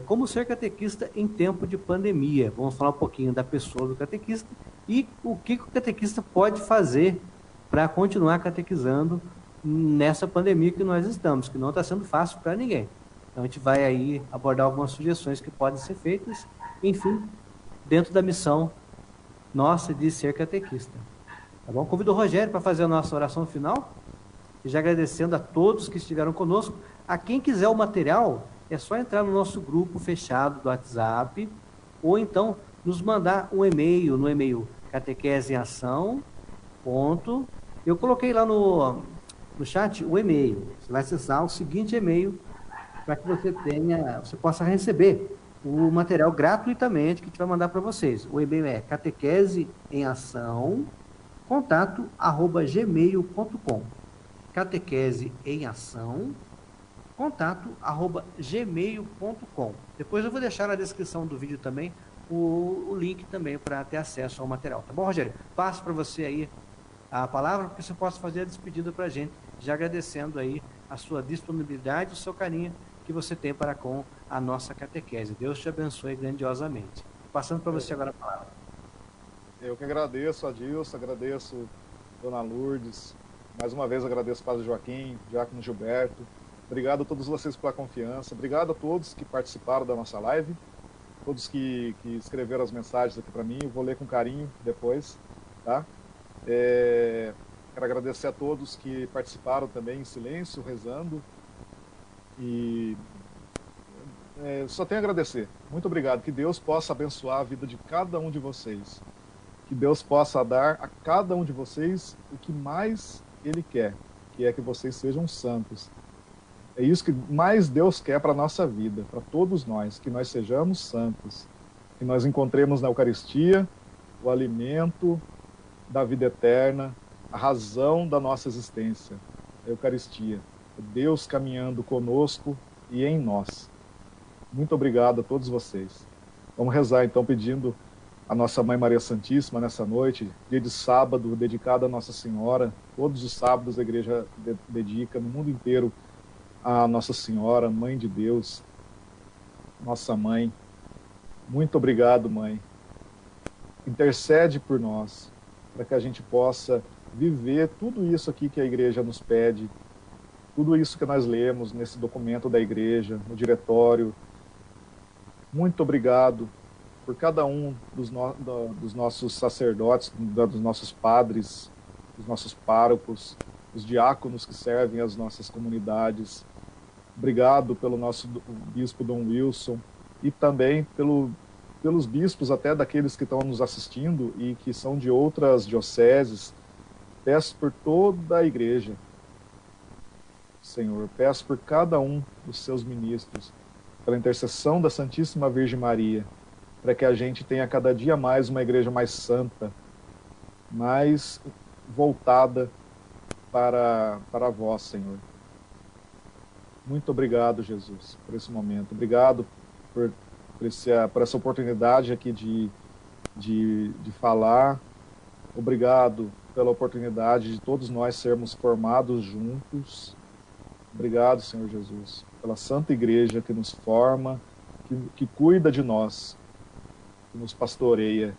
como ser catequista em tempo de pandemia. Vamos falar um pouquinho da pessoa do catequista e o que o catequista pode fazer para continuar catequizando nessa pandemia que nós estamos, que não está sendo fácil para ninguém. Então a gente vai aí abordar algumas sugestões que podem ser feitas, enfim, dentro da missão nossa de ser catequista. Tá bom? Convido o Rogério para fazer a nossa oração final, e já agradecendo a todos que estiveram conosco. A quem quiser o material, é só entrar no nosso grupo fechado do WhatsApp, ou então nos mandar um e-mail, no e-mail catequeseemação. Eu coloquei lá no chat o e-mail. Você vai acessar o seguinte e-mail para que você possa receber o material gratuitamente que a gente vai mandar para vocês. O e-mail é catequeseemação@gmail.com. catequeseemação@gmail.com. Depois eu vou deixar na descrição do vídeo também o link também para ter acesso ao material. Tá bom, Rogério? Passo para você aí a palavra, porque você possa fazer a despedida para a gente, já agradecendo aí a sua disponibilidade, o seu carinho que você tem para com a nossa catequese. Deus te abençoe grandiosamente. Passando para você agora a palavra. Eu que agradeço, Adilson, agradeço Dona Lourdes, mais uma vez agradeço o Padre Joaquim, Diácono Gilberto. Obrigado a todos vocês pela confiança, obrigado a todos que participaram da nossa live, todos que escreveram as mensagens aqui para mim, eu vou ler com carinho depois, tá? Quero agradecer a todos que participaram também em silêncio, rezando, e só tenho a agradecer. Muito obrigado, que Deus possa abençoar a vida de cada um de vocês, que Deus possa dar a cada um de vocês o que mais Ele quer, que é que vocês sejam santos. É isso que mais Deus quer para a nossa vida, para todos nós, que nós sejamos santos, que nós encontremos na Eucaristia o alimento da vida eterna, a razão da nossa existência, a Eucaristia, Deus caminhando conosco e em nós. Muito obrigado a todos vocês. Vamos rezar então pedindo a nossa Mãe Maria Santíssima nessa noite, dia de sábado dedicado a Nossa Senhora. Todos os sábados a igreja dedica no mundo inteiro a Nossa Senhora, Mãe de Deus, nossa Mãe. Muito obrigado, Mãe. Intercede por nós, para que a gente possa viver tudo isso aqui que a igreja nos pede, tudo isso que nós lemos nesse documento da igreja, no diretório. Muito obrigado por cada um dos nossos sacerdotes, dos nossos padres, dos nossos párocos, os diáconos que servem as nossas comunidades. Obrigado pelo nosso bispo Dom Wilson e também pelos bispos até daqueles que estão nos assistindo e que são de outras dioceses. Peço por toda a igreja, Senhor, peço por cada um dos seus ministros, pela intercessão da Santíssima Virgem Maria, para que a gente tenha cada dia mais uma igreja mais santa, mais voltada para vós, Senhor. Muito obrigado, Jesus, por esse momento. Obrigado por essa oportunidade aqui de falar. Obrigado pela oportunidade de todos nós sermos formados juntos. Obrigado, Senhor Jesus, pela Santa Igreja que nos forma, que cuida de nós, que nos pastoreia.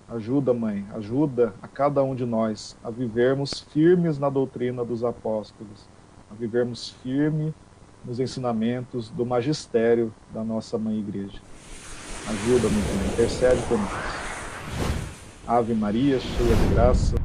Ajuda, Mãe, ajuda a cada um de nós a vivermos firmes na doutrina dos apóstolos, a vivermos firme nos ensinamentos do magistério da nossa Mãe Igreja. Ajuda-nos, Mãe, intercede por nós. Ave Maria, cheia de graça,